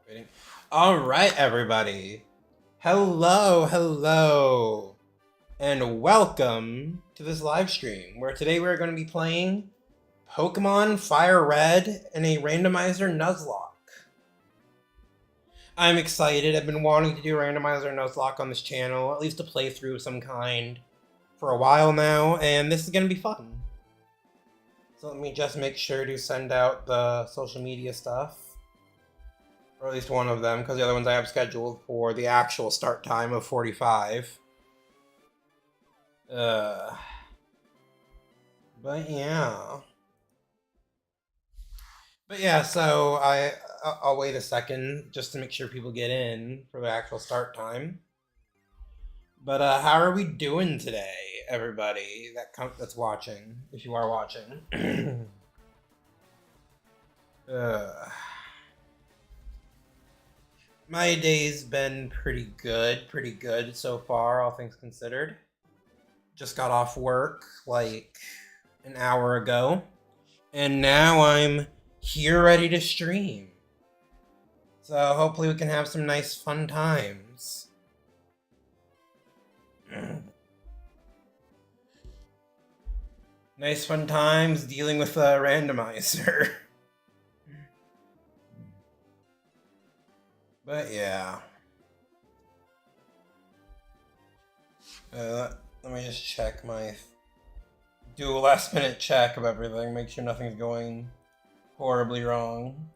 Waiting. All right, everybody. Hello, and welcome to this live stream where today we're going to be playing Pokemon FireRed in a Randomizer Nuzlocke. I'm excited. I've been wanting to do Randomizer Nuzlocke on this channel, at least a playthrough of some kind, for a while now, and this is going to be fun. So let me just make sure to send out the social media stuff. Or at least one of them, because the other ones I have scheduled for the actual start time of 45. But yeah. So I'll wait a second just to make sure people get in for the actual start time. But how are we doing today, everybody that's watching, if you are watching? My day's been pretty good so far, all things considered. Just got off work like an hour ago, and now I'm here ready to stream. So hopefully we can have some nice fun times. Nice fun times dealing with a randomizer. But yeah. Let me just check do a last minute check of everything, make sure nothing's going horribly wrong.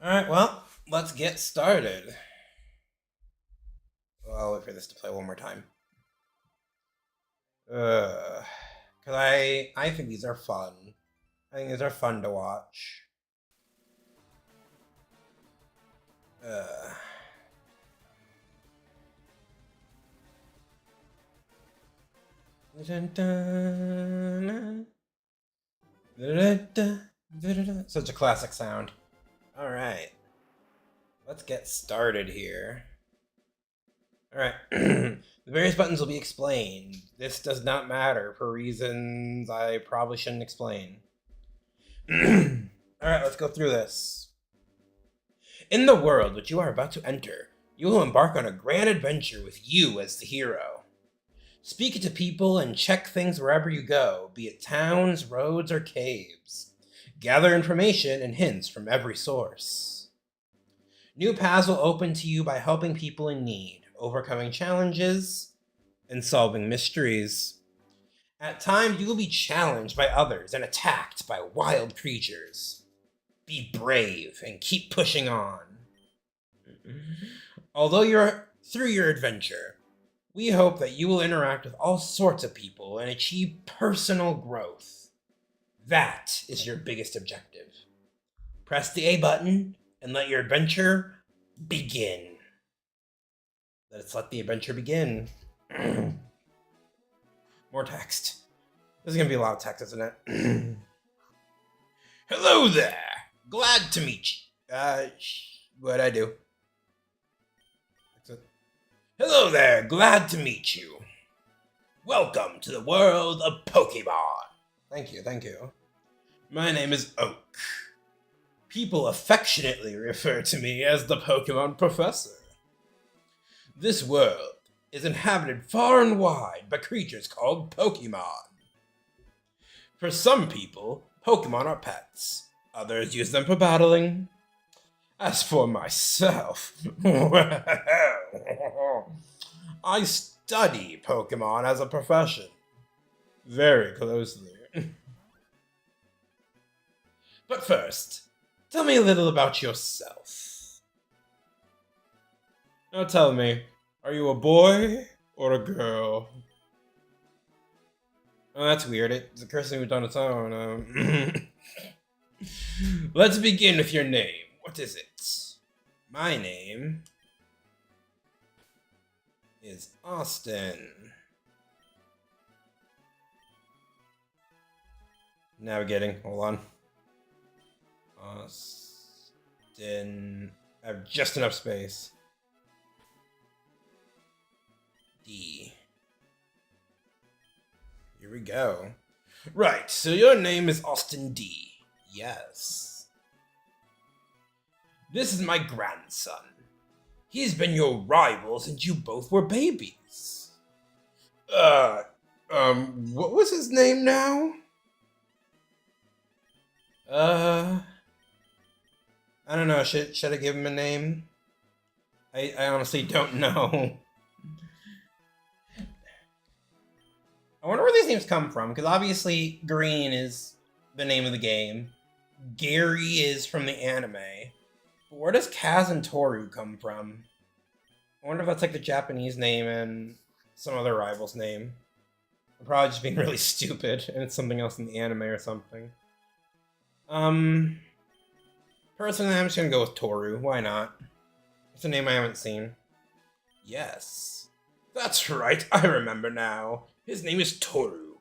Alright, well, let's get started. Well, I'll wait for this to play one more time. Because I think these are fun. I think these are fun to watch. Such a classic sound. Alright. Let's get started here. Alright. The various buttons will be explained. This does not matter for reasons I probably shouldn't explain. Alright, let's go through this. In the world which you are about to enter, you will embark on a grand adventure with you as the hero. Speak to people and check things wherever you go, be it towns, roads, or caves. Gather information and hints from every source. New paths will open to you by helping people in need, overcoming challenges, and solving mysteries. At times, you will be challenged by others and attacked by wild creatures. Be brave and keep pushing on. Although you're through your adventure, we hope that you will interact with all sorts of people and achieve personal growth. That is your biggest objective. Press the A button and let your adventure begin. Let's let the adventure begin. More text. This is going to be a lot of text, isn't it? Hello there. Glad to meet you. What'd I do? Hello there. Glad to meet you. Welcome to the world of Pokemon. Thank you. My name is Oak. People affectionately refer to me as the Pokemon Professor. This world is inhabited far and wide by creatures called Pokemon. For some people, Pokemon are pets. Others use them for battling. As for myself, I study Pokemon as a profession. Very closely. But first, tell me a little about yourself. Now tell me, are you a boy or a girl? Oh, that's weird. It's a cursing on its own. Let's begin with your name. What is it? My name is Austin. Navigating. Hold on. Austin. I have just enough space. D. Here we go. Right, so your name is Austin D. Yes. This is my grandson. He's been your rival since you both were babies. What was his name now? I don't know, should I give him a name? I honestly don't know. I wonder where these names come from, because obviously Green is the name of the game. Gary is from the anime. But where does Kaz and Toru come from? I wonder if that's like the Japanese name and some other rival's name. I'm probably just being really stupid, and it's something else in the anime or something. Personally, I'm just gonna go with Toru. Why not? It's a name I haven't seen. Yes. That's right, I remember now. His name is Toru.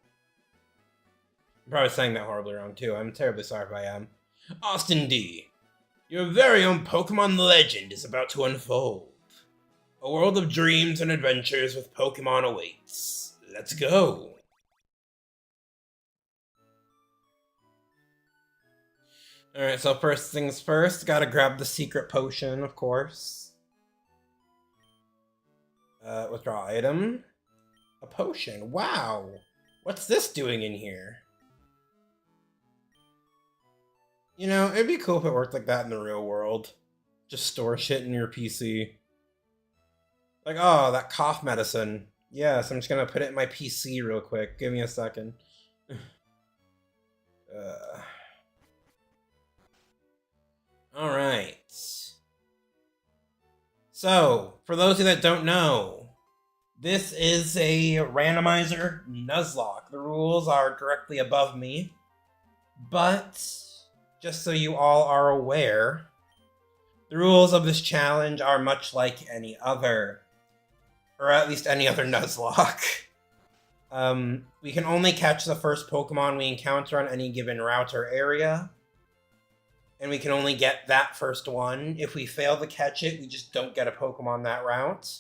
I'm probably saying that horribly wrong, too. I'm terribly sorry if I am. Austin D. Your very own Pokemon legend is about to unfold. A world of dreams and adventures with Pokemon awaits. Let's go. Alright, so first things first, gotta grab the secret potion, of course. Withdraw item. A potion. Wow. What's this doing in here? You know, it'd be cool if it worked like that in the real world. Just store shit in your PC. Like, oh, that cough medicine. Yes, I'm just gonna put it in my PC real quick. Give me a second. Alright. So, for those of you that don't know, this is a randomizer Nuzlocke. The rules are directly above me, but just so you all are aware, the rules of this challenge are much like any other, or at least any other Nuzlocke. We can only catch the first Pokemon we encounter on any given route or area, and we can only get that first one. If we fail to catch it, we just don't get a Pokemon that route.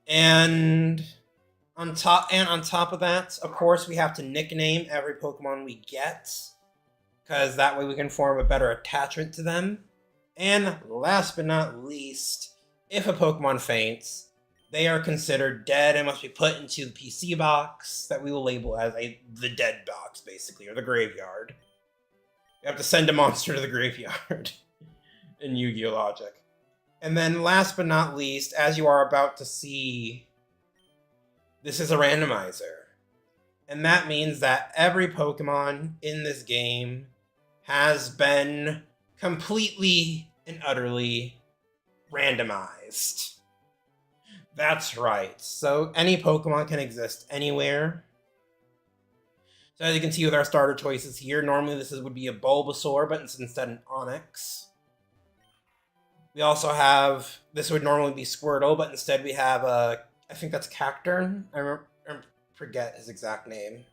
And on top of that, of course, we have to nickname every Pokemon we get, because that way we can form a better attachment to them. And last but not least, if a Pokemon faints, they are considered dead and must be put into the PC box that we will label as the dead box, basically, or the graveyard. You have to send a monster to the graveyard in Yu-Gi-Oh! Logic. And then last but not least, as you are about to see, this is a randomizer. And that means that every Pokemon in this game has been completely and utterly randomized. That's right. So any Pokemon can exist anywhere. So as you can see with our starter choices here, normally would be a Bulbasaur, but it's instead an Onix. We also have, this would normally be Squirtle, but instead we have I think that's Cacturne. I forget his exact name.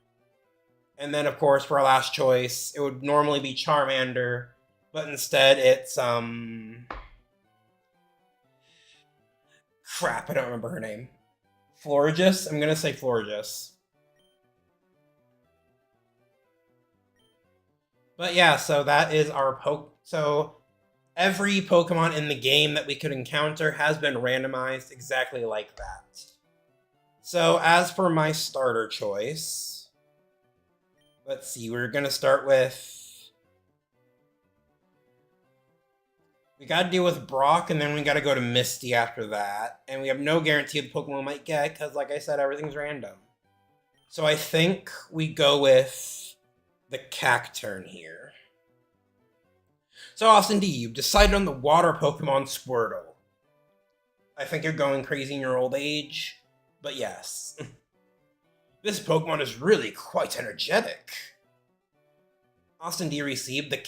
And then of course for our last choice, it would normally be Charmander, but instead it's crap, I don't remember her name. Florges? I'm gonna say Florges. But yeah, so that is our so every Pokemon in the game that we could encounter has been randomized exactly like that. So as for my starter choice, let's see, we're gonna start with, we gotta deal with Brock, and then we gotta go to Misty after that. And we have no guarantee of the Pokemon we might get, because like I said, everything's random. So I think we go with the Cacturne here. So Austin D, you've decided on the water Pokemon Squirtle. I think you're going crazy in your old age, but yes. This Pokemon is really quite energetic. Austin D received the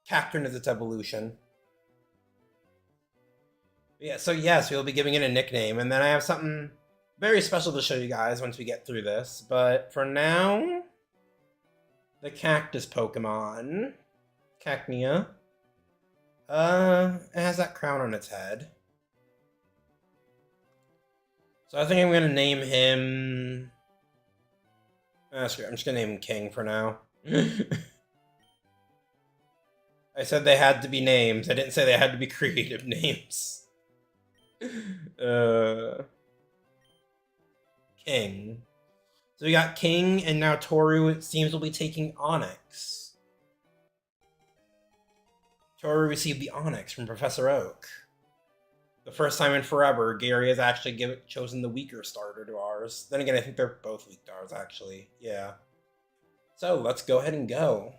Cacturne as its evolution. Yeah, so yes, we'll be giving it a nickname, and then I have something very special to show you guys once we get through this, but for now, the Cactus Pokemon, Cacnea, it has that crown on its head. So I think I'm gonna name him... screw it, I'm just gonna name him King for now. I said they had to be names. I didn't say they had to be creative names. King. So we got King, and now Toru, it seems, will be taking Onyx. Toru received the Onyx from Professor Oak. The first time in forever, Gary has actually chosen the weaker starter to ours. Then again, I think they're both weak to ours, actually. Yeah. So, let's go ahead and go.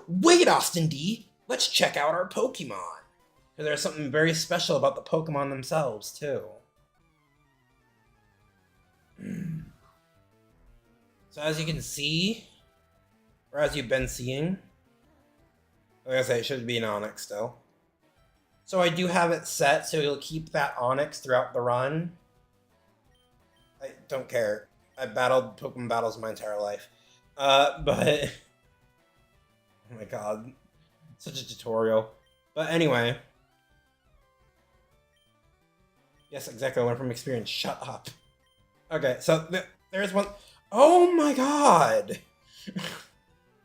Wait, Austin D! Let's check out our Pokemon! Because there's something very special about the Pokemon themselves, too. So as you can see, or as you've been seeing, like I say, it should be an Onyx still. So I do have it set so you'll keep that Onyx throughout the run. I don't care. I've battled Pokemon battles my entire life. But... oh my god. Such a tutorial. But anyway. Yes, exactly. I went from experience. Shut up. Okay, so there's one... oh my god!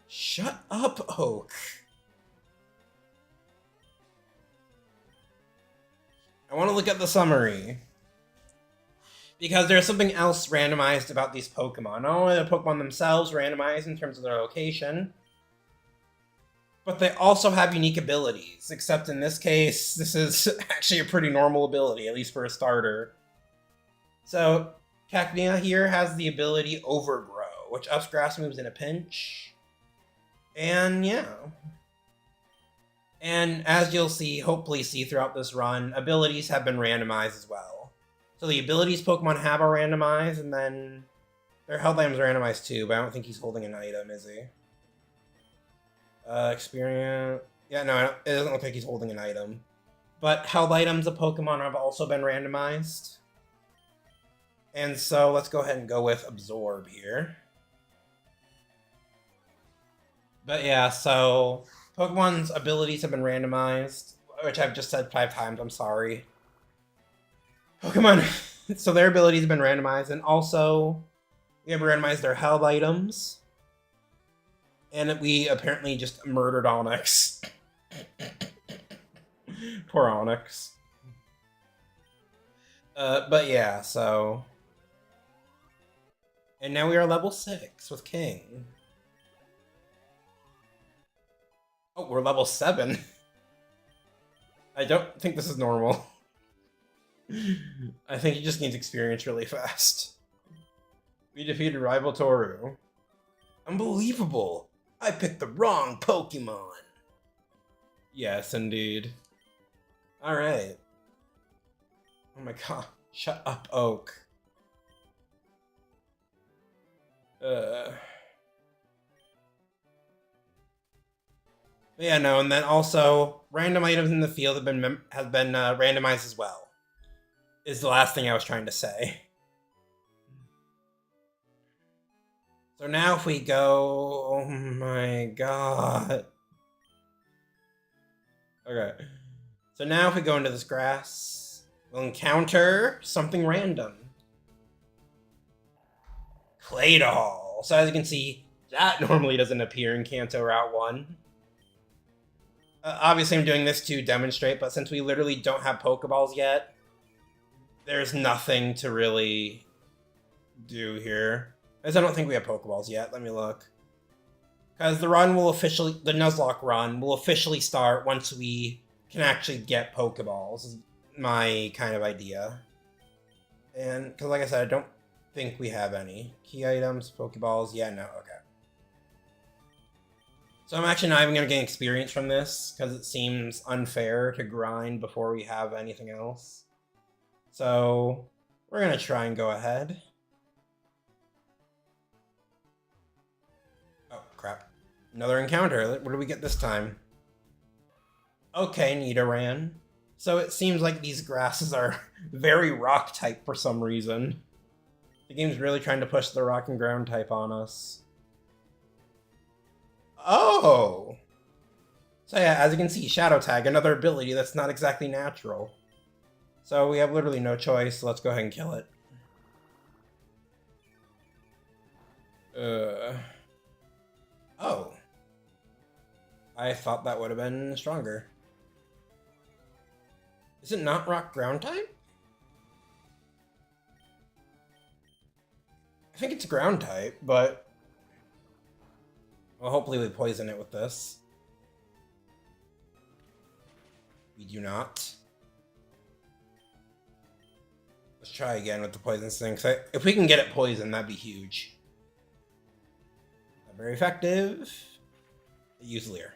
Shut up, Oak. I want to look at the summary. Because there's something else randomized about these Pokemon. Not only the Pokemon themselves randomized in terms of their location, but they also have unique abilities. Except in this case, this is actually a pretty normal ability, at least for a starter. So, Cacnea here has the ability Overgrow, which ups grass moves in a pinch. And yeah. And as you'll see, hopefully see throughout this run, abilities have been randomized as well. So the abilities Pokemon have are randomized, and then their health items are randomized too, but I don't think he's holding an item, is he? Experience... yeah, no, it doesn't look like he's holding an item. But health items of Pokemon have also been randomized. And so let's go ahead and go with Absorb here. But yeah, so Pokemon's abilities have been randomized, which I've just said 5 times, I'm sorry. Pokemon, so their abilities have been randomized, and also we have randomized their health items. And we apparently just murdered Onyx. Poor Onyx. But yeah, so... and now we are level 6 with King. Oh, we're level 7. I don't think this is normal. I think he just needs experience really fast. We defeated rival Toru. Unbelievable! I picked the wrong Pokemon! Yes, indeed. Alright. Oh my god. Shut up, Oak. Yeah, no, and then also, random items in the field have been randomized as well. Is the last thing I was trying to say. So now if we go... oh my god. Okay. So now if we go into this grass, we'll encounter something random. Claydol. So as you can see, that normally doesn't appear in Kanto Route 1. Obviously I'm doing this to demonstrate, but since we literally don't have Pokeballs yet, there's nothing to really do here. As I don't think we have Pokeballs yet. Let me look. Because the run will officially... the Nuzlocke run will officially start once we can actually get Pokeballs. Is my kind of idea. And, because like I said, I don't think we have any. Key items, Pokeballs, yeah, no, okay. So I'm actually not even going to gain experience from this, because it seems unfair to grind before we have anything else. So, we're going to try and go ahead. Oh, crap. Another encounter. What do we get this time? Okay, Nidoran. So it seems like these grasses are very rock type for some reason. The game's really trying to push the rock and ground type on us. Oh! So yeah, as you can see, Shadow Tag, another ability that's not exactly natural. So we have literally no choice. So let's go ahead and kill it. Oh. I thought that would have been stronger. Is it not rock ground type? I think it's ground type, but... Well, hopefully we poison it with this. We do not. Let's try again with the poison sting. If we can get it poisoned, that'd be huge. Not very effective. Use Leer.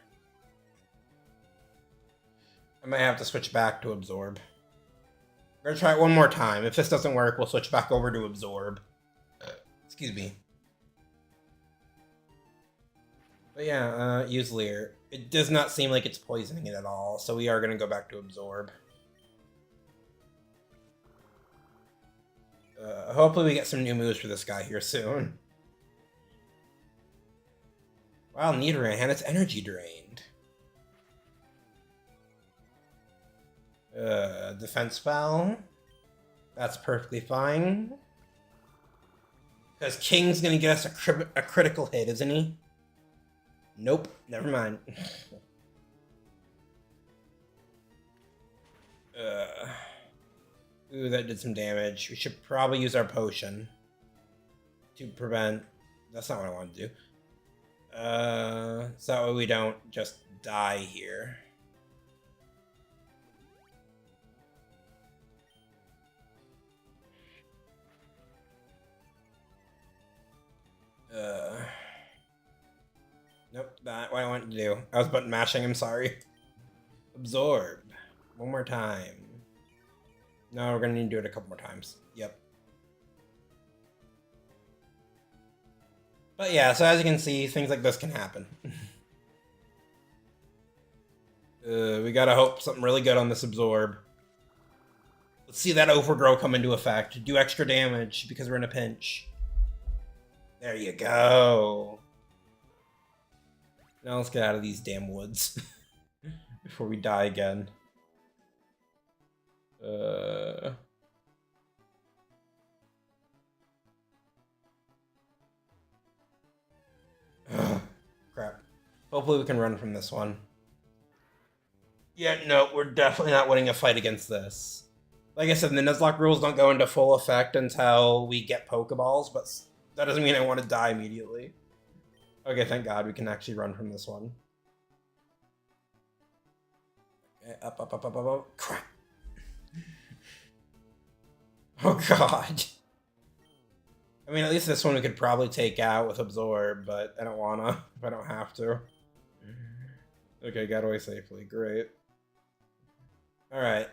I might have to switch back to Absorb. We're gonna try it one more time. If this doesn't work, we'll switch back over to Absorb. Excuse me. But yeah, use Leer. It does not seem like it's poisoning it at all, so we are gonna go back to Absorb. Hopefully we get some new moves for this guy here soon. Wow, Nidoran had its energy drained. Defense spell. That's perfectly fine. Because King's gonna get us a critical hit, isn't he? Nope, never mind. Ooh, that did some damage. We should probably use our potion to prevent... That's not what I wanted to do. So that way we don't just die here. Nope, not what I wanted to do. I was button mashing, I'm sorry. Absorb. One more time. No, we're gonna need to do it a couple more times. Yep. But yeah, so as you can see, things like this can happen. We gotta hope something really good on this Absorb. Let's see that Overgrow come into effect. Do extra damage because we're in a pinch. There you go. Now let's get out of these damn woods before we die again. Crap. Hopefully we can run from this one. Yeah, no, we're definitely not winning a fight against this. Like I said, the Nuzlocke rules don't go into full effect until we get Pokeballs, but that doesn't mean I want to die immediately. Okay, thank God we can actually run from this one. Okay, up, up, up, up, up, up. Crap. Oh God. I mean, at least this one we could probably take out with Absorb, but I don't wanna if I don't have to. Okay, got away safely. Great. Alright.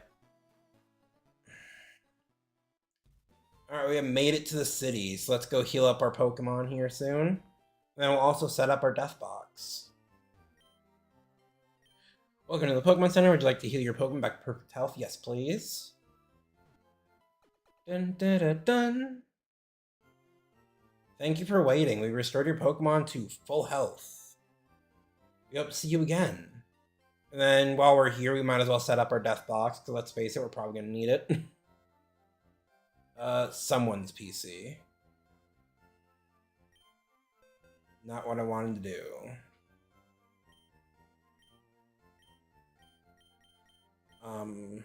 Alright, we have made it to the city, so let's go heal up our Pokemon here soon. And then we'll also set up our Death Box. Welcome to the Pokemon Center. Would you like to heal your Pokemon back to perfect health? Yes, please. Dun, dun, dun, dun. Thank you for waiting. We restored your Pokemon to full health. We hope to see you again. And then while we're here, we might as well set up our Death Box, because let's face it, we're probably going to need it. Someone's PC. Not what I wanted to do. I mean,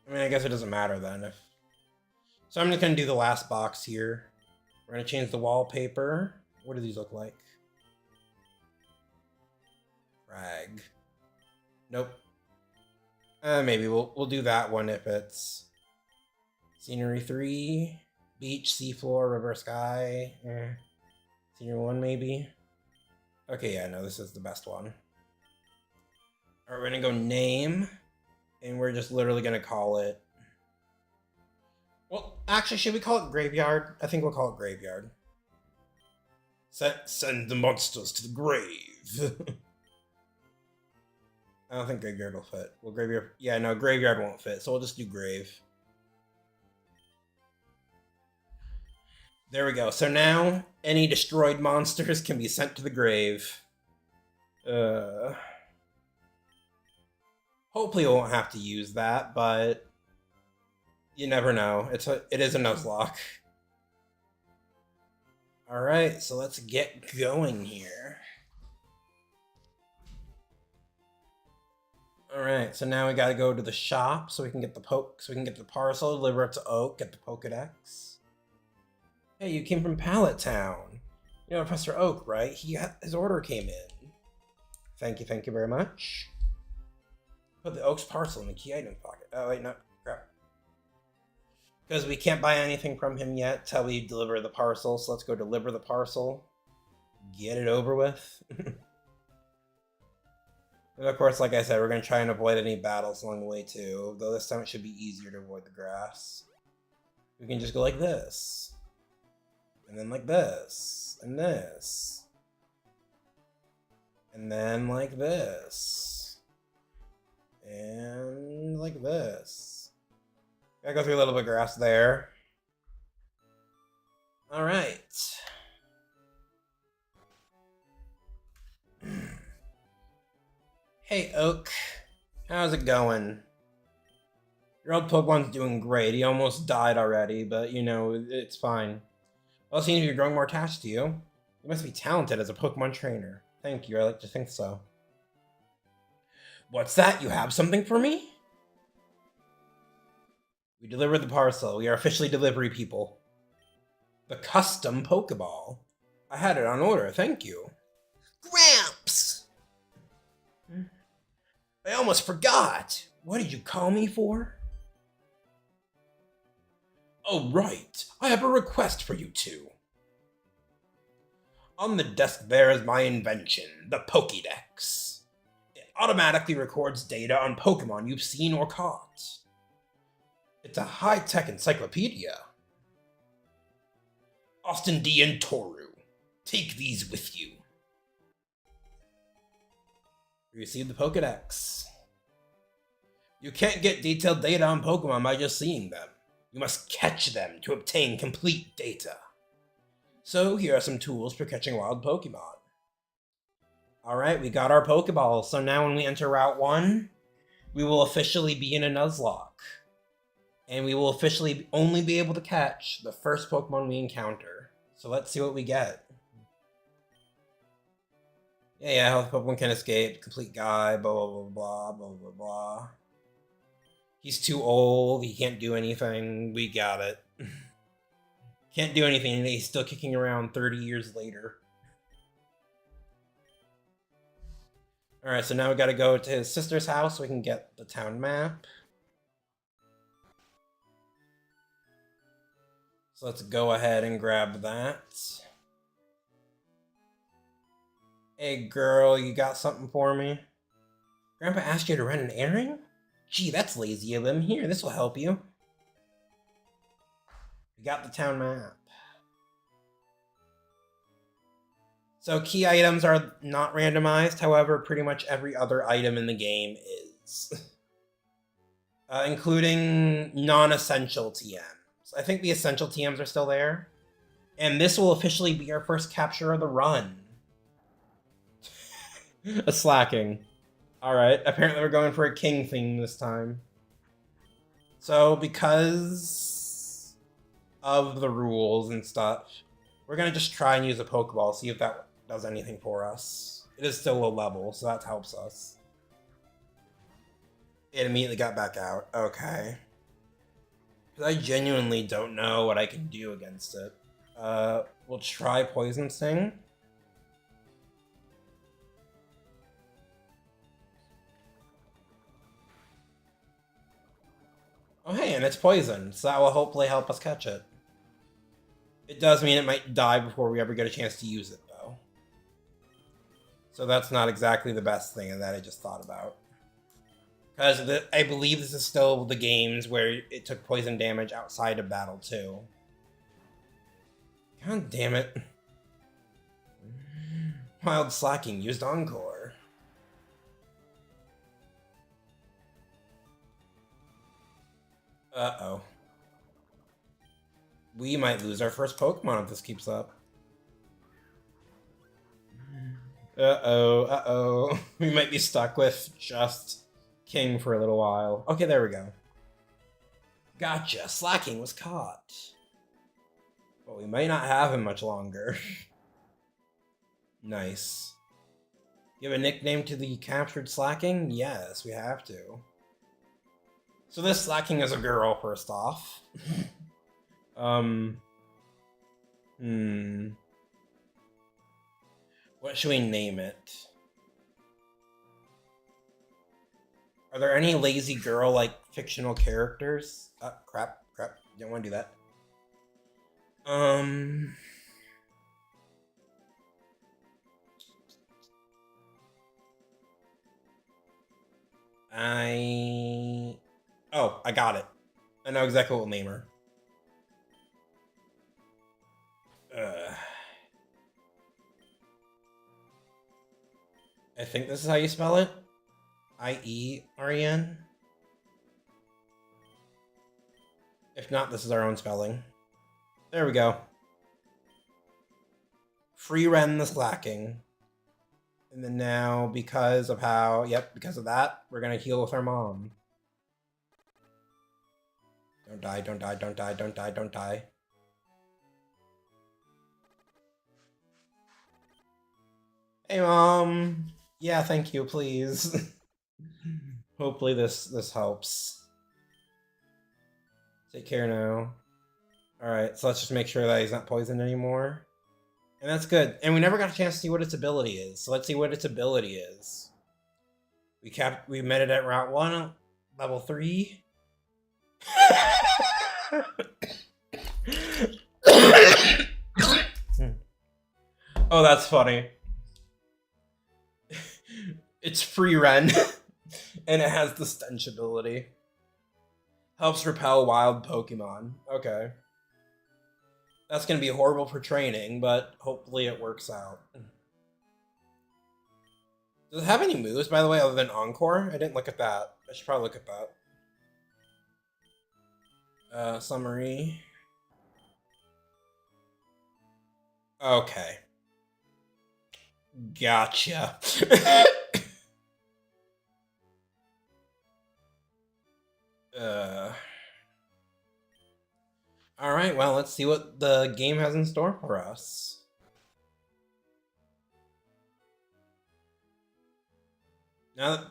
I guess it doesn't matter then. So I'm just going to do the last box here. We're going to change the wallpaper. What do these look like? Frag. Nope. Maybe we'll do that one if it's Scenery 3, Beach, Seafloor, River, Sky. Scenery 1 maybe. Okay, yeah, no, this is the best one. Alright, we're going to go name. And we're just literally going to call it... Well, actually, should we call it Graveyard? I think we'll call it Graveyard. Send the monsters to the grave. I don't think Graveyard will fit. Well, Graveyard... Yeah, no, Graveyard won't fit, so we'll just do Grave. There we go. So now, any destroyed monsters can be sent to the grave. Hopefully we won't have to use that, but... You never know. It is a Nuzlocke. Alright, so let's get going here. Alright, so now we gotta go to the shop so we can get the parcel, deliver it to Oak, get the Pokedex. Hey, you came from Pallet Town. You know Professor Oak, right? His order came in. Thank you very much. Put the Oak's parcel in the key item pocket. Oh wait, no, crap. Because we can't buy anything from him yet till we deliver the parcel, so let's go deliver the parcel. Get it over with. And of course, like I said, we're going to try and avoid any battles along the way too, though this time it should be easier to avoid the grass. We can just go like this. And then like this. And this. And then like this. And like this. Gotta go through a little bit of grass there. Alright. Hey, Oak. How's it going? Your old Pokemon's doing great. He almost died already, but, you know, it's fine. Well, it seems you're growing more attached to you. You must be talented as a Pokemon trainer. Thank you, I like to think so. What's that? You have something for me? We delivered the parcel. We are officially delivery people. The custom Pokeball. I had it on order, thank you. Gramps! I almost forgot. What did you call me for? Oh, right. I have a request for you two. On the desk there is my invention, the Pokédex. It automatically records data on Pokemon you've seen or caught. It's a high-tech encyclopedia. Austin D. and Toru, take these with you. Receive the Pokédex. You can't get detailed data on Pokemon by just seeing them. You must catch them to obtain complete data. So here are some tools for catching wild Pokemon. Alright, we got our Pokeball, so now when we enter Route 1, we will officially be in a Nuzlocke. And we will officially only be able to catch the first Pokemon we encounter. So let's see what we get. Yeah, health Pokemon can escape, complete guy, blah, blah, blah, blah, blah, blah, blah. He's too old, he can't do anything, we got it. Can't do anything, and he's still kicking around 30 years later. Alright, so now we gotta go to his sister's house so we can get the town map. So let's go ahead and grab that. Hey girl, you got something for me? Grandpa asked you to run an errand? Gee, that's lazy of him. Here, this will help you. We got the town map. So key items are not randomized, however, pretty much every other item in the game is. Including non-essential TMs. I think the essential TMs are still there. And this will officially be our first capture of the run. A slacking. Alright, apparently we're going for a king theme this time. So, because of the rules and stuff, we're gonna just try and use a Pokeball, see if that does anything for us. It is still low level, so that helps us. It immediately got back out. Okay. Because I genuinely don't know what I can do against it. We'll try Poison Sting. Oh hey, and it's poison, so that will hopefully help us catch it. It does mean it might die before we ever get a chance to use it, though. So that's not exactly the best thing that I just thought about. Because I believe this is still the games where it took poison damage outside of battle, too. God damn it. Wild Slacking used Encore. Uh-oh. We might lose our first Pokemon if this keeps up. Uh-oh. We might be stuck with just King for a little while. Okay, there we go. Gotcha. Slacking was caught. But we might not have him much longer. Nice. Give a nickname to the captured Slacking? Yes, we have to. So this Slacking is a girl, first off. What should we name it? Are there any lazy girl, like, fictional characters? Crap. Don't want to do that. Oh, I got it. I know exactly what we'll name her. I think this is how you spell it. IEREN. If not, this is our own spelling. There we go. FireRed the Slacking. And then now, because of how... Yep, because of that, we're gonna heal with our mom. Don't die, don't die, don't die, don't die, don't die. Hey, Mom! Yeah, thank you, please. Hopefully this helps. Take care now. Alright, so let's just make sure that he's not poisoned anymore. And that's good. And we never got a chance to see what its ability is. So let's see what its ability is. We met it at Route 1, level 3. Oh, that's funny. It's FireRed, and it has the stench ability. Helps repel wild Pokemon. Okay. That's going to be horrible for training, but hopefully it works out. Does it have any moves, by the way, other than Encore? I didn't look at that. I should probably look at that. Summary. Okay. Gotcha. Alright, well, let's see what the game has in store for us. Now,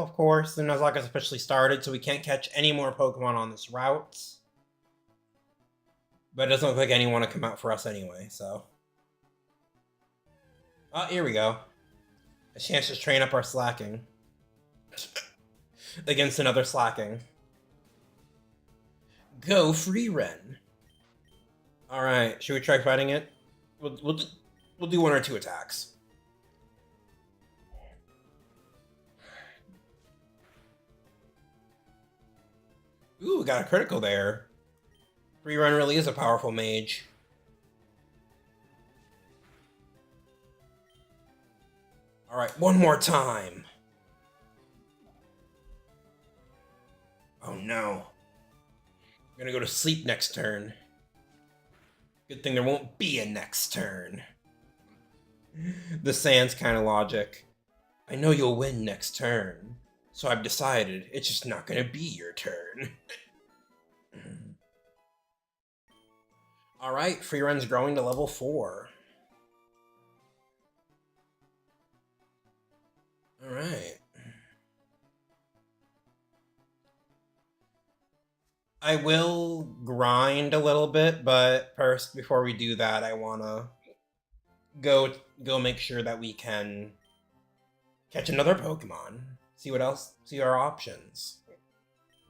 of course, the Nuzlocke has officially started, so we can't catch any more Pokemon on this route. But it doesn't look like any want to come out for us anyway, so... Oh, here we go. A chance to train up our Slacking. Against another Slacking. Go FireRed. Alright, should we try fighting it? We'll do 1 or 2 attacks. Ooh, we got a critical there. FireRed really is a powerful mage. Alright, 1 more time. Oh no. I'm gonna go to sleep next turn. Good thing there won't be a next turn. The Sans kind of logic. I know you'll win next turn, so I've decided it's just not gonna be your turn. Alright, FireRed's growing to level 4. Alright. I will grind a little bit, but first, before we do that, I wanna go make sure that we can catch another Pokemon. See what else, see our options.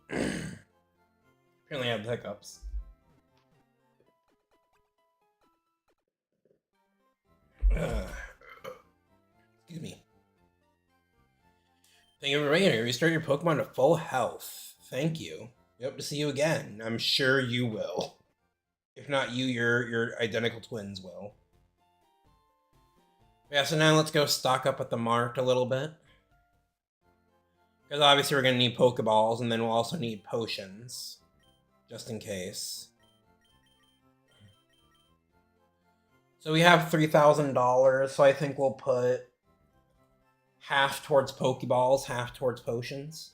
Apparently I have hiccups. Excuse me. Thank you for being here. Restart your Pokemon to full health. Thank you. We hope to see you again. I'm sure you will. If not you, your identical twins will. Yeah, so now let's go stock up at the mart a little bit. Because obviously we're going to need Pokeballs, and then we'll also need potions. Just in case. So we have $3,000, so I think we'll put half towards Pokeballs, half towards potions.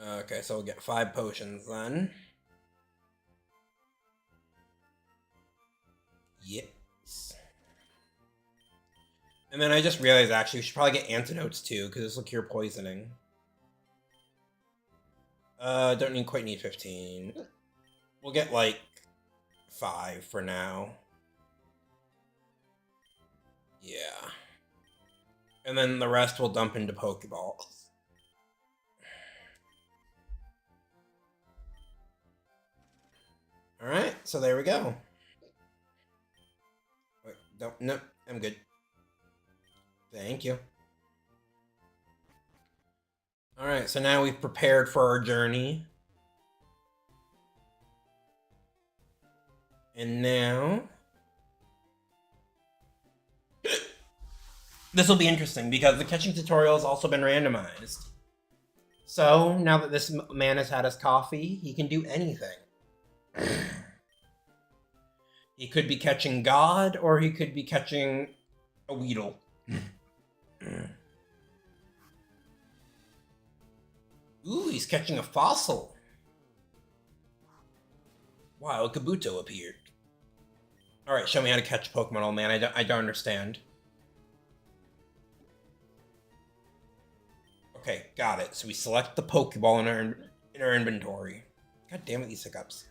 Okay, so we'll get 5 potions then. Yes. And then I just realized, actually, we should probably get antidotes too, because this will cure poisoning. Don't quite need 15. We'll get, like, 5 for now. Yeah. And then the rest we'll dump into Pokeballs. Alright, so there we go. Wait, nope, I'm good. Thank you. Alright, so now we've prepared for our journey. And now... this will be interesting, because the catching tutorial has also been randomized. So, now that this man has had his coffee, he can do anything. He could be catching God, or he could be catching a Weedle. Ooh, he's catching a fossil. Wow, a Kabuto appeared. Alright, show me how to catch Pokemon, old man. I don't understand. Okay, got it. So we select the Pokeball in our inventory. God damn it, these hiccups.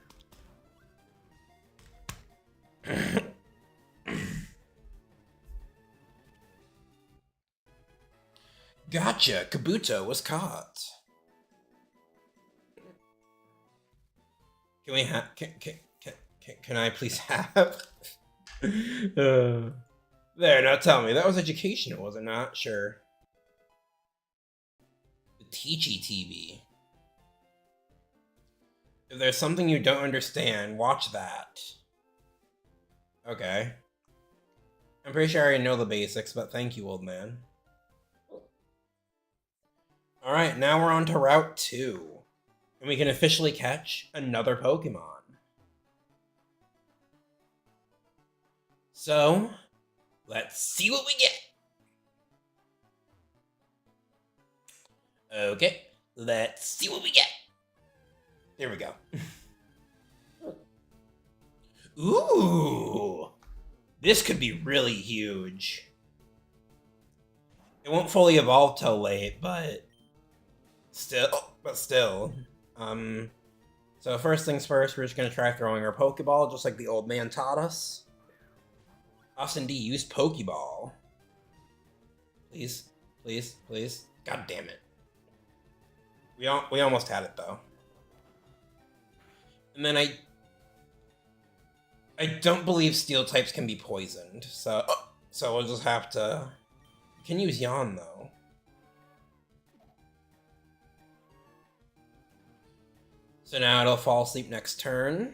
Gotcha, Kabuto was caught. Can we have? Can I please have? There, now tell me, that was educational, was it not? Sure. The Teachy TV. If there's something you don't understand, watch that. Okay. I'm pretty sure I already know the basics, but thank you, old man. Alright, now we're on to Route 2. And we can officially catch another Pokemon. So, let's see what we get. Okay, let's see what we get. There we go. Ooh! This could be really huge. It won't fully evolve till late, but still. So first things first, we're just gonna try throwing our Pokeball, just like the old man taught us. Austin D, use Pokeball. Please, please, please. God damn it. We almost had it though. And then I don't believe steel types can be poisoned, so we'll just have to. We can use Yawn though. So now it'll fall asleep next turn.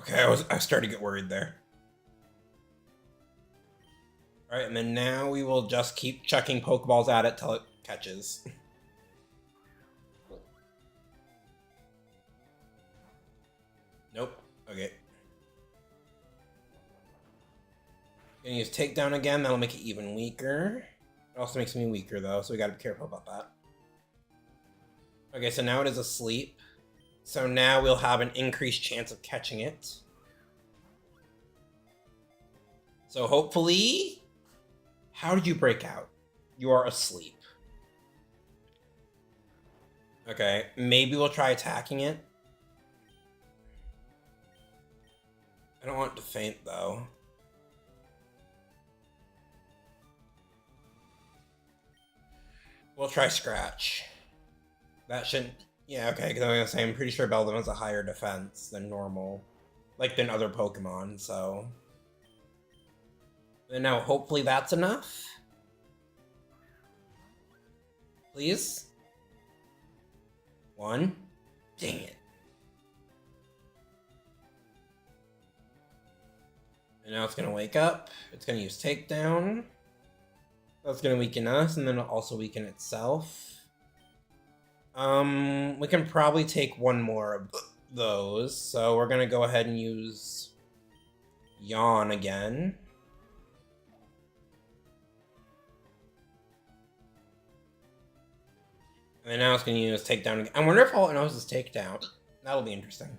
Okay, I started to get worried there. Alright, and then now we will just keep chucking Pokeballs at it till it catches. Nope. Okay. Gonna use Takedown again, that'll make it even weaker. It also makes me weaker though, so we gotta be careful about that. Okay, so now it is asleep. So now we'll have an increased chance of catching it. So hopefully... How did you break out? You are asleep. Okay, maybe we'll try attacking it. I don't want it to faint, though. We'll try Scratch. That shouldn't... Yeah, okay, because I was gonna say, I'm pretty sure Beldum has a higher defense than normal. Like, than other Pokemon, so... And now, hopefully that's enough? Please? 1? Dang it. And now it's gonna wake up. It's gonna use Takedown. That's gonna weaken us, and then it'll also weaken itself. We can probably take one more of those, so we're gonna go ahead and use Yawn again. And now it's going to use takedown again. I wonder if all it knows is takedown. That'll be interesting.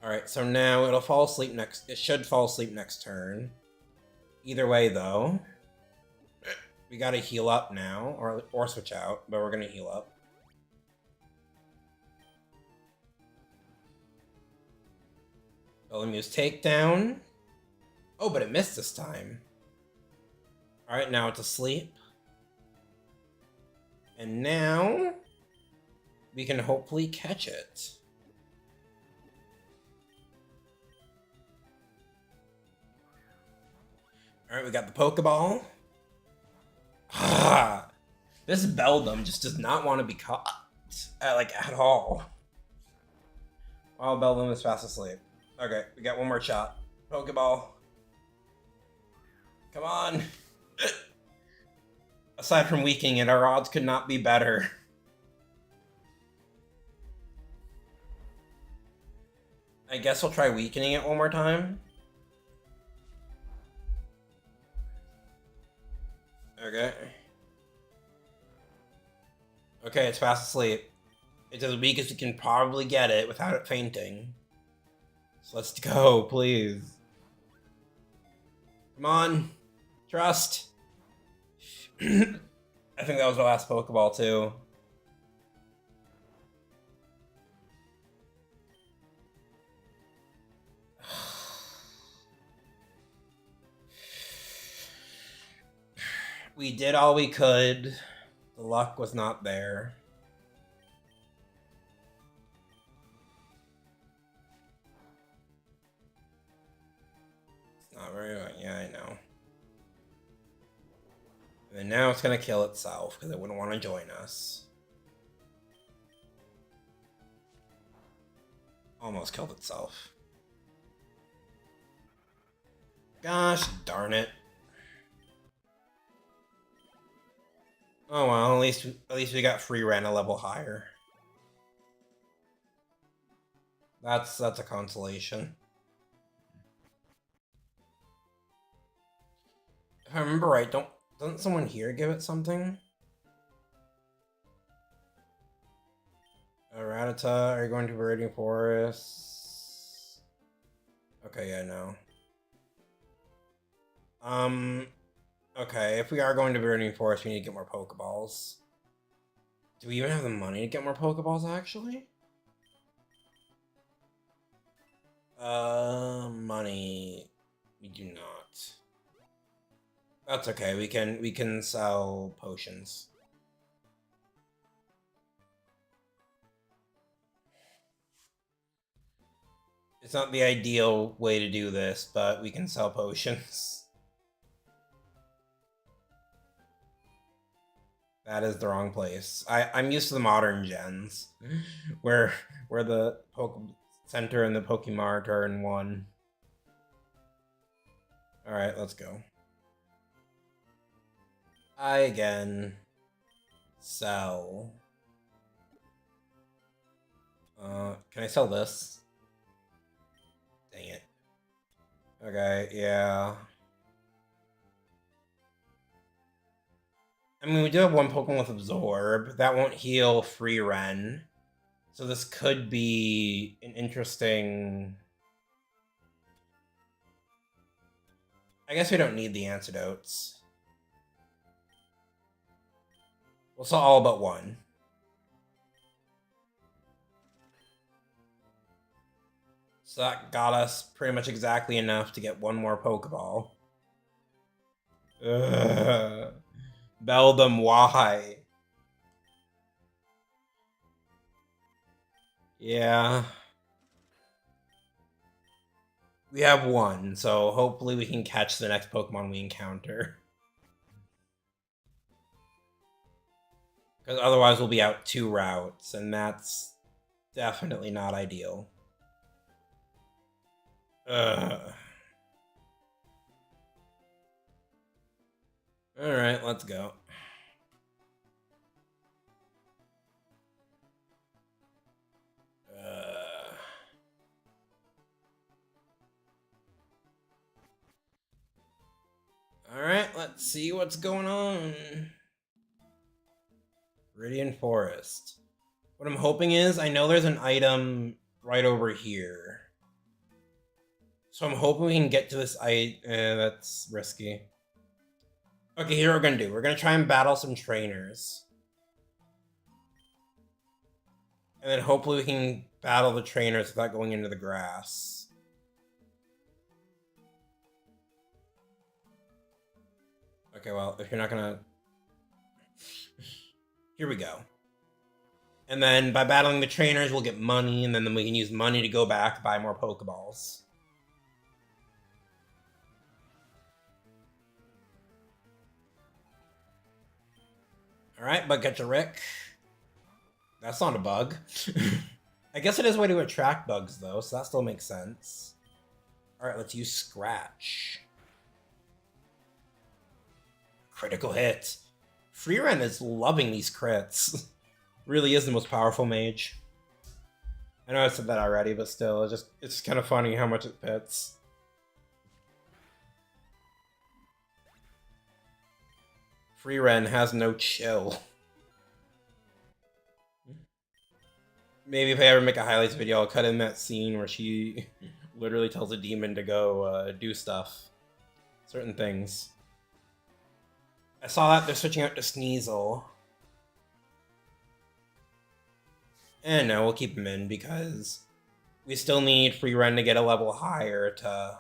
Alright, so now it'll fall asleep next... It should fall asleep next turn. Either way, though, we gotta heal up now, or switch out, but we're gonna heal up. Bellamuse takedown. Oh, but it missed this time. Alright, now it's asleep. And now we can hopefully catch it. Alright, we got the Pokeball. Ah, this Beldum just does not want to be caught, at all. While Beldum is fast asleep. Okay, we got one more shot. Pokeball. Come on. Aside from weakening it, our odds could not be better. I guess we'll try weakening it one more time. Okay. Okay, it's fast asleep. It's as weak as we can probably get it without it fainting. So let's go, please. Come on. Trust. I think that was the last Pokeball, too. We did all we could. The luck was not there. It's not very good. Yeah, I know. And now it's gonna kill itself because it wouldn't want to join us. Almost killed itself. Gosh darn it. Oh well, at least we got FireRed a level higher. That's a consolation. If I remember right, doesn't someone here give it something? Rattata, are you going to Viridian Forest? Okay, yeah, no. Okay, if we are going to Viridian Forest, we need to get more Pokeballs. Do we even have the money to get more Pokeballs, actually? Money. We do not. That's okay, we can sell potions. It's not the ideal way to do this, but we can sell potions. That is the wrong place. I'm used to the modern gens, where the Poke Center and the Pokemart are in one. All right, let's go. I again sell. Can I sell this? Dang it. Okay, yeah. I mean, we do have one Pokemon with Absorb. That won't heal FireRed. So this could be an interesting... I guess we don't need the antidotes. We'll sell all but one. So that got us pretty much exactly enough to get one more Pokeball. Ugh. Beldum, why? Yeah. We have one, so hopefully we can catch the next Pokemon we encounter. Because otherwise we'll be out 2 routes, and that's definitely not ideal. Alright, let's go. Alright, let's see what's going on. Viridian Forest. What I'm hoping is, I know there's an item right over here. So I'm hoping we can get to this that's risky. Okay, here we're gonna do. We're gonna try and battle some trainers. And then hopefully we can battle the trainers without going into the grass. Okay, well, if you're not gonna... Here we go. And then by battling the trainers, we'll get money, and then we can use money to go back, buy more Pokeballs. Alright, Bug Catcher Rick. That's not a bug. I guess it is a way to attract bugs, though, so that still makes sense. Alright, let's use Scratch. Critical hit. FireRed is loving these crits. Really is the most powerful mage. I know I said that already, but still, it's kind of funny how much it fits. FireRed has no chill. Maybe if I ever make a highlights video, I'll cut in that scene where she literally tells a demon to go do stuff. Certain things. I saw that they're switching out to Sneasel. And no, we'll keep him in because we still need FireRed to get a level higher to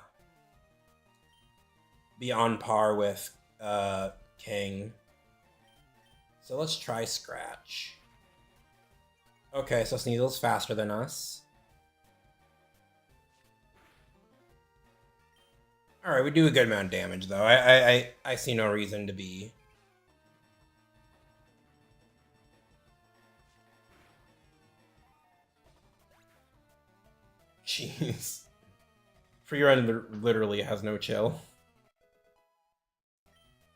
be on par with King. So let's try Scratch. Okay, so Sneasel's faster than us. Alright, we do a good amount of damage, though. I see no reason to be... Jeez. FireRed literally has no chill.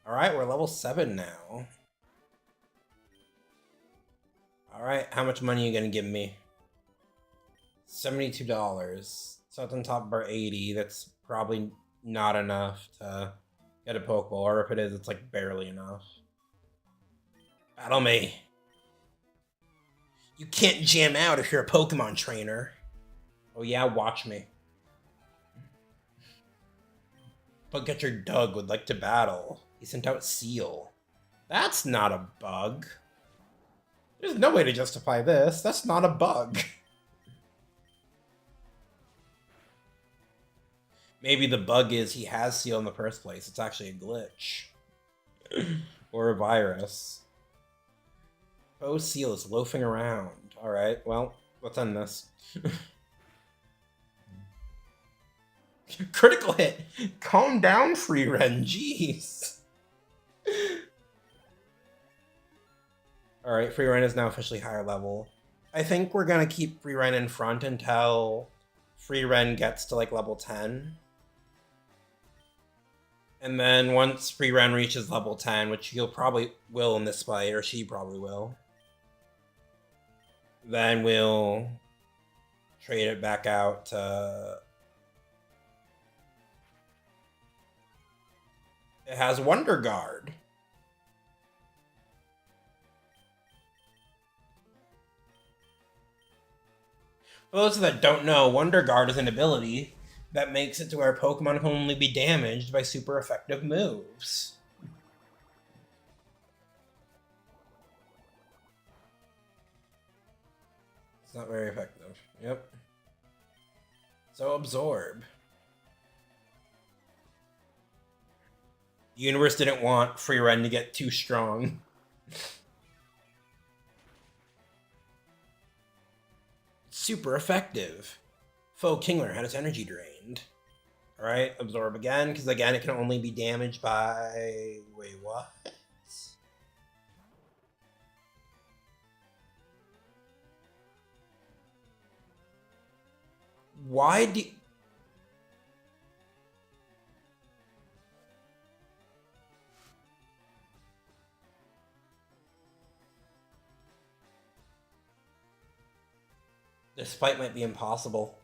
Alright, we're level 7 now. Alright, how much money are you gonna give me? $72. So it's on top of our 80. That's probably not enough to get a Pokeball, or if it is, it's like barely enough. Battle me. You can't jam out if you're a Pokemon trainer. Oh yeah, watch me. Bug Catcher Doug would like to battle. He sent out Seal. That's not a bug. There's no way to justify this. That's not a bug. Maybe the bug is he has Seal in the first place. It's actually a glitch. Or a virus. Oh, Seal is loafing around. Alright, well, let's end this. Critical hit! Calm down, FireRed, jeez! Alright, FireRed is now officially higher level. I think we're gonna keep FireRed in front until FireRed gets to like level 10. And then once FireRed reaches level 10, which he'll probably will in this fight, or she probably will, then we'll trade it back out to... It has Wonder Guard. For those that don't know, Wonder Guard is an ability that makes it to where Pokemon can only be damaged by super effective moves. It's not very effective. Yep. So Absorb. The universe didn't want FireRed to get too strong. Super effective. Foe Kingler had its energy drained. Alright, Absorb again, because again it can only be damaged by... Wait, what? Why do... This fight might be impossible.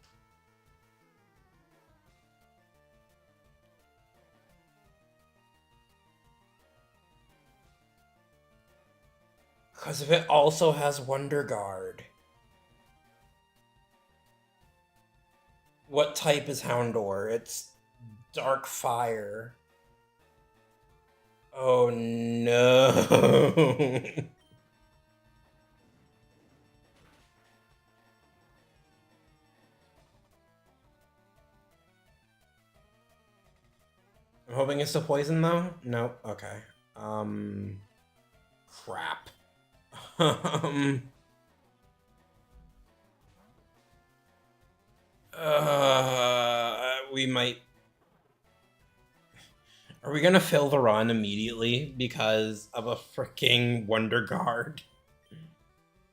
Because if it also has Wonder Guard. What type is Houndor? It's Dark Fire. Oh no. I'm hoping it's still poison though? Nope. Okay. Crap. We might. Are we gonna fill the run immediately because of a freaking Wonder Guard?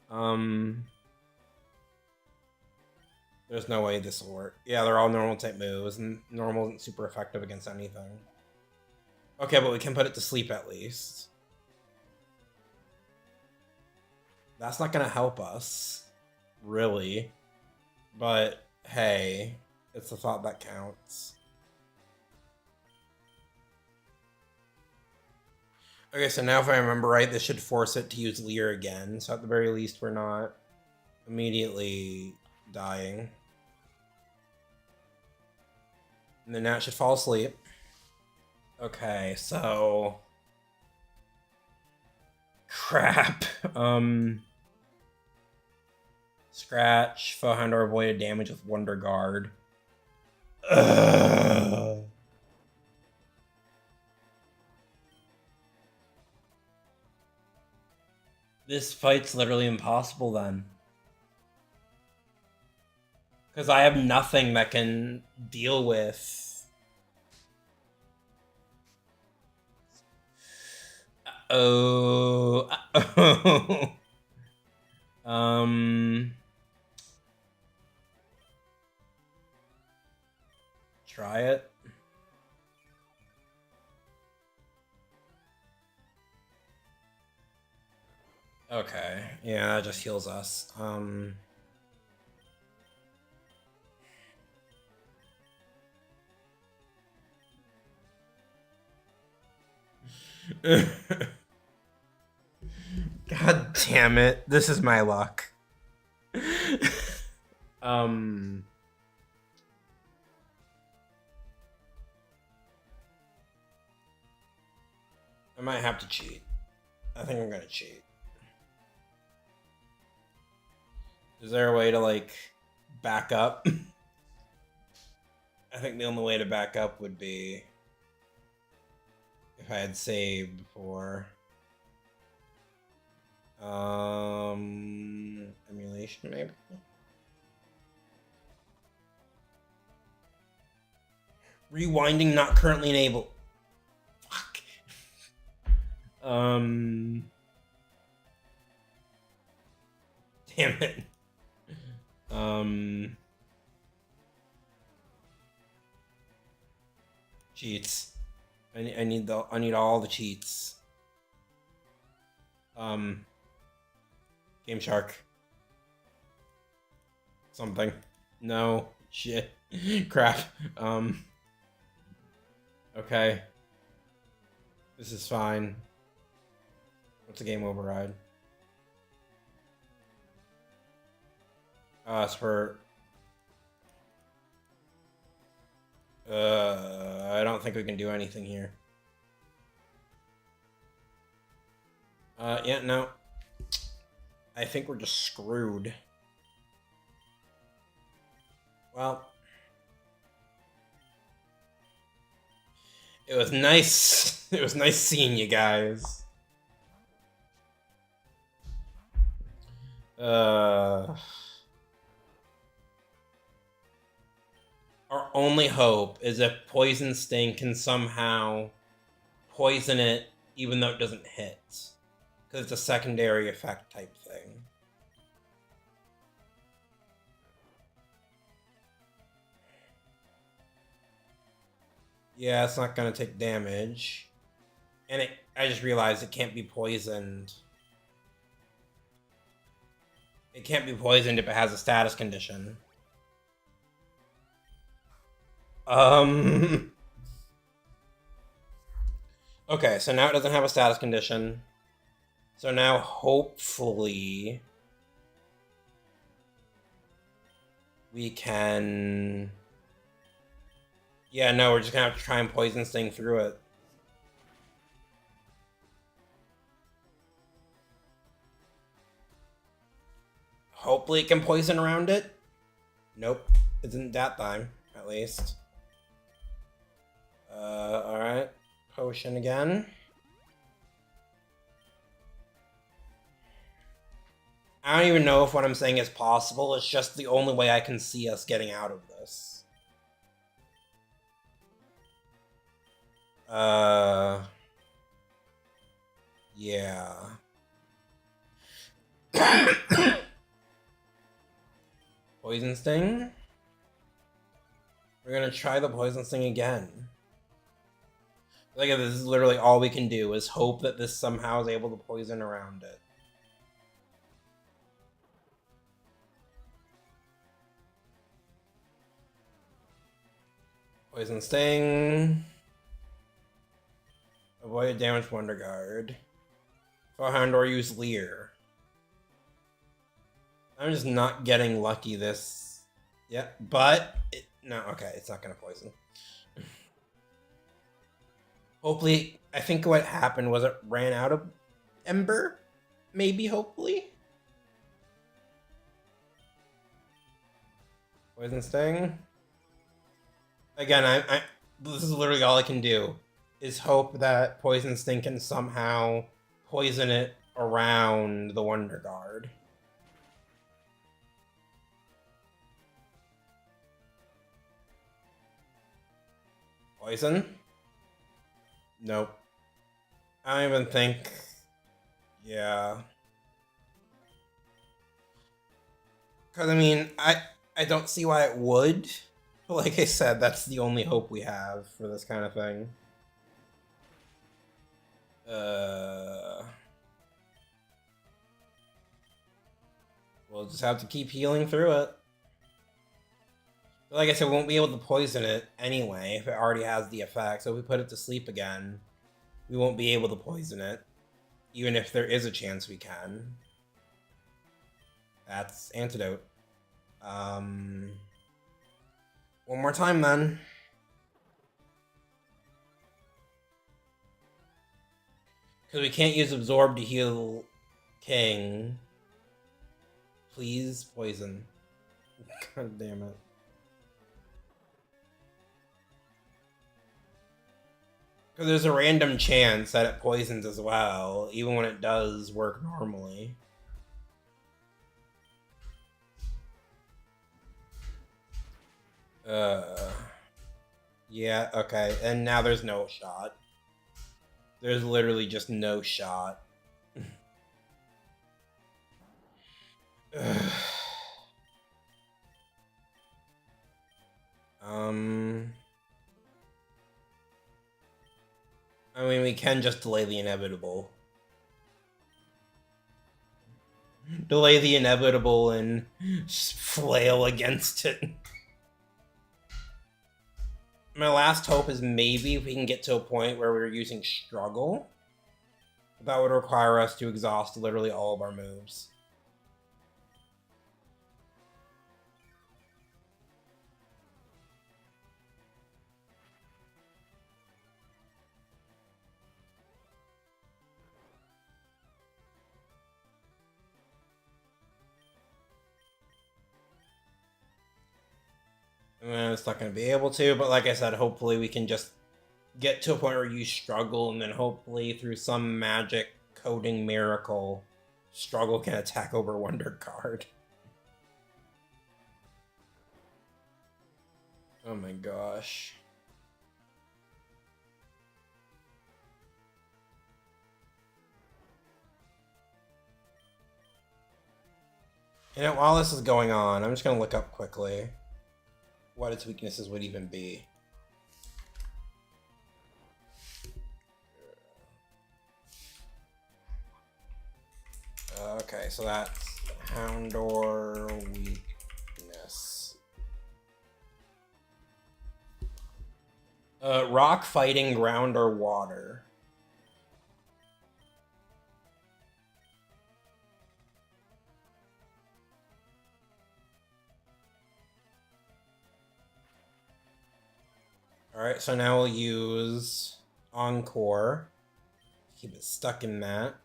There's no way this will work. Yeah, they're all normal type moves, and normal isn't super effective against anything. Okay, but we can put it to sleep at least. That's not gonna help us, really. But hey, it's the thought that counts. Okay, so now if I remember right, this should force it to use Leer again. So at the very least, we're not immediately dying. And then now it should fall asleep. Okay, so... Crap. Scratch. Foe Houndor avoided damage with Wonder Guard. Ugh. This fight's literally impossible then. Because I have nothing that can deal with... Oh. Try it. Okay. Yeah, that just heals us. God damn it. This is my luck. I might have to cheat. I think I'm gonna cheat. Is there a way to, like, back up? I think the only way to back up would be if I had saved before. Emulation, maybe? Rewinding not currently enabled. Fuck. Damn it. Cheats. I need all the cheats. Game Shark. Something. No. Shit. Crap. Okay. This is fine. What's a game override? It's for... I don't think we can do anything here. Yeah, no. I think we're just screwed. Well... It was nice. It was nice seeing you guys. Our only hope is if Poison Sting can somehow poison it even though it doesn't hit. Because it's a secondary effect type thing. Yeah, it's not gonna take damage. And I just realized it can't be poisoned. It can't be poisoned if it has a status condition. Okay, so now it doesn't have a status condition. So now, hopefully, we can... Yeah, no, we're just gonna have to try and poison Sting through it. Hopefully it can poison around it. Nope, isn't that time, at least. Alright. Potion again. I don't even know if what I'm saying is possible. It's just the only way I can see us getting out of this. Yeah. Poison Sting? We're gonna try the Poison Sting again. Like, this is literally all we can do, is hope that this somehow is able to poison around it. Poison Sting. Avoid damage Wonder Guard. Forehound or use Leer. I'm just not getting lucky this... Yeah, but... No, okay, it's not gonna poison. Hopefully, I think what happened was it ran out of Ember? Maybe, hopefully? Poison Sting? Again, this is literally all I can do, is hope that Poison Sting can somehow poison it around the Wonder Guard. Poison? Nope. I don't even think... Yeah. Because, I mean, I don't see why it would. But like I said, that's the only hope we have for this kind of thing. We'll just have to keep healing through it. But like I said, we won't be able to poison it anyway if it already has the effect. So if we put it to sleep again, we won't be able to poison it. Even if there is a chance we can. That's Antidote. One more time then. Because we can't use Absorb to heal King. Please poison. God damn it. Because there's a random chance that it poisons as well, even when it does work normally. Yeah, okay. And now there's no shot. There's literally just no shot. I mean, we can just delay the inevitable. Delay the inevitable and flail against it. My last hope is maybe if we can get to a point where we're using Struggle. That would require us to exhaust literally all of our moves. It's not going to be able to, but like I said, hopefully we can just get to a point where you struggle, and then hopefully through some magic coding miracle, Struggle can attack over Wonder Guard. Oh my gosh. You know, while this is going on, I'm just going to look up quickly what its weaknesses would even be. Okay, so that's Houndor weakness. Rock, fighting, ground, or water. Alright, so now we'll use Encore. Keep it stuck in that.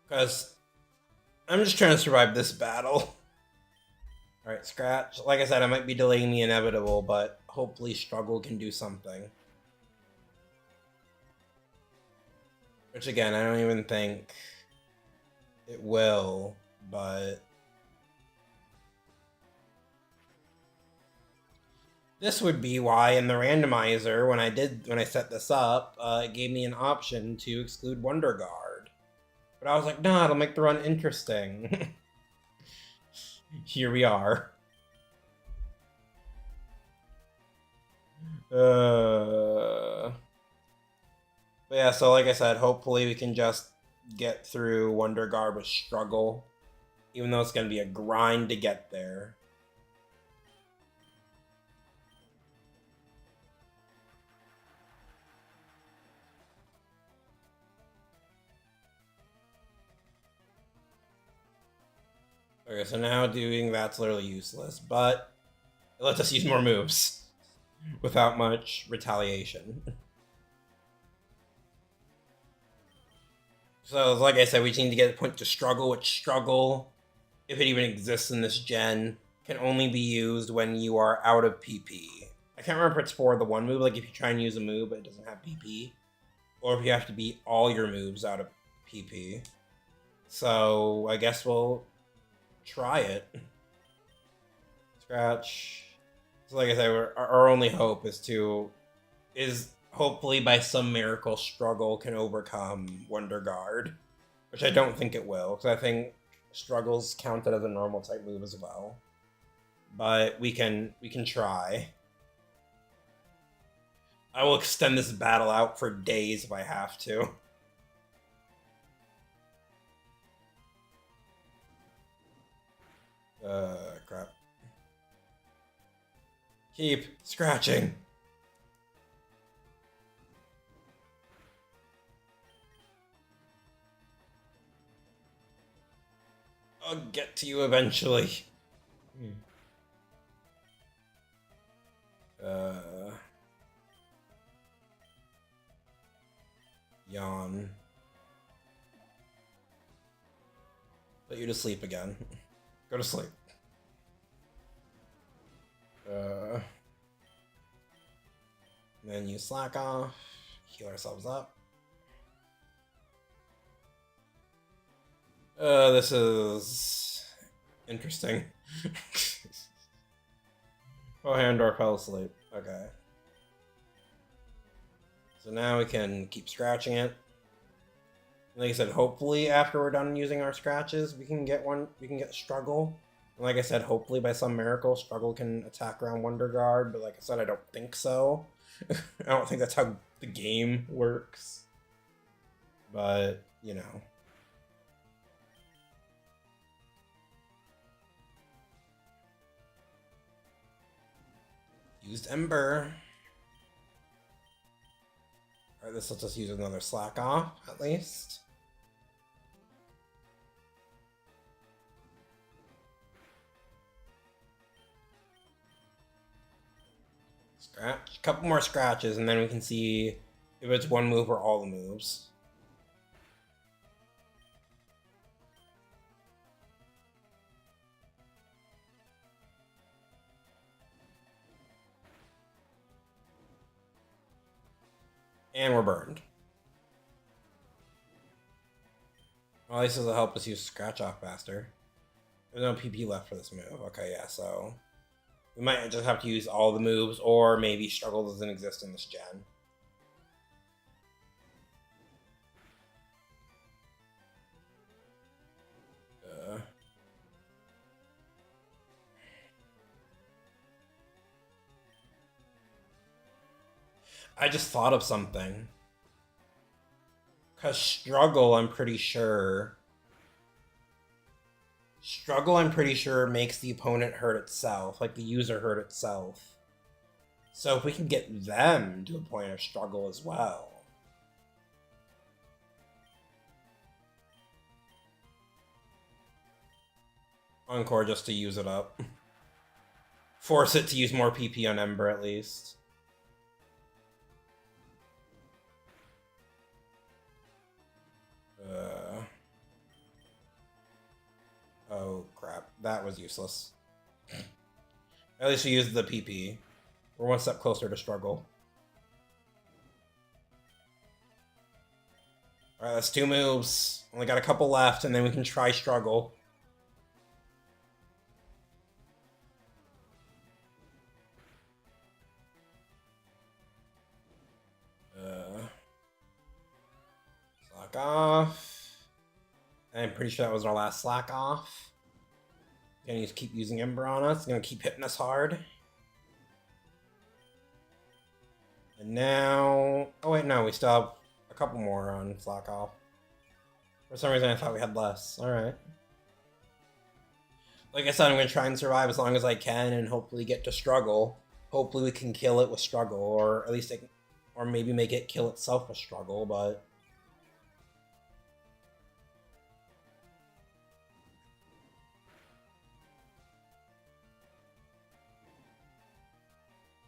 Because I'm just trying to survive this battle. Alright, Scratch. Like I said, I might be delaying the inevitable, but hopefully Struggle can do something. Which again, I don't even think it will, but this would be why in the randomizer, when I set this up, it gave me an option to exclude Wonder Guard. But I was like, nah, it'll make the run interesting. Here we are. But yeah, so like I said, hopefully we can just get through Wonder Guard with Struggle, even though it's going to be a grind to get there. Okay, so now doing that's literally useless, but it lets us use more moves without much retaliation. So, like I said, we just need to get a point to Struggle, which Struggle, if it even exists in this gen, can only be used when you are out of PP. I can't remember if it's for the one move, like if you try and use a move but it doesn't have PP, or if you have to beat all your moves out of PP. So, I guess we'll try it. Scratch. So like I said, our only hope is hopefully by some miracle Struggle can overcome Wonder Guard, which I don't think it will, because I think Struggle's counted as a normal type move as well. But we can try. I will extend this battle out for days if I have to. Crap. Keep scratching. I'll get to you eventually. Yawn. Put you to sleep again. Go to sleep. Then you slack off, heal ourselves up. This is interesting. Oh, Handor fell asleep. Okay. So now we can keep scratching it. Like I said, hopefully after we're done using our scratches, we can get Struggle. And like I said, hopefully by some miracle, Struggle can attack around Wonder Guard, but like I said, I don't think so. I don't think that's how the game works. But, you know. Used Ember. Alright, this lets us use another Slack Off, at least. Scratch. A couple more scratches, and then we can see if it's one move or all the moves. And we're burned. Well, at least this will help us use Scratch Off faster. There's no PP left for this move. Okay, yeah, so we might just have to use all the moves, or maybe Struggle doesn't exist in this gen. I just thought of something. Because Struggle, I'm pretty sure makes the opponent hurt itself, like the user hurt itself. So if we can get them to a point of Struggle as well. Encore just to use it up. Force it to use more PP on Ember at least. Oh crap, that was useless. At least we used the PP. We're one step closer to struggle. Alright, that's 2 moves. Only got a couple left, and then we can try struggle. Slack off. I'm pretty sure that was our last slack off. Gonna just keep using Ember on us. Gonna keep hitting us hard. And now... Oh wait, no, we still have a couple more on slack off. For some reason I thought we had less. Alright. Like I said, I'm gonna try and survive as long as I can and hopefully get to struggle. Hopefully we can kill it with struggle, or at least or maybe make it kill itself with struggle, but...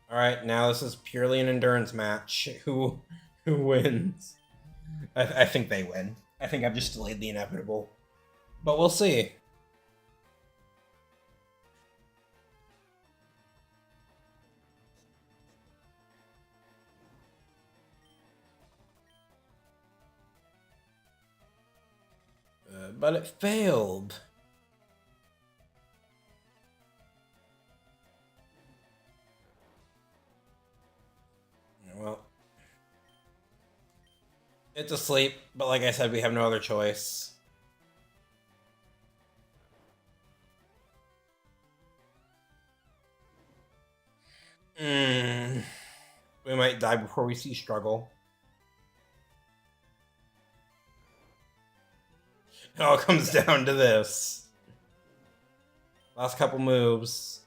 Alright, now this is purely an endurance match. Who wins? I think they win. I think I've just delayed the inevitable. But we'll see. But it failed. Well, it's asleep, but like I said, we have no other choice. We might die before we see struggle. It all comes down to this. Last couple moves.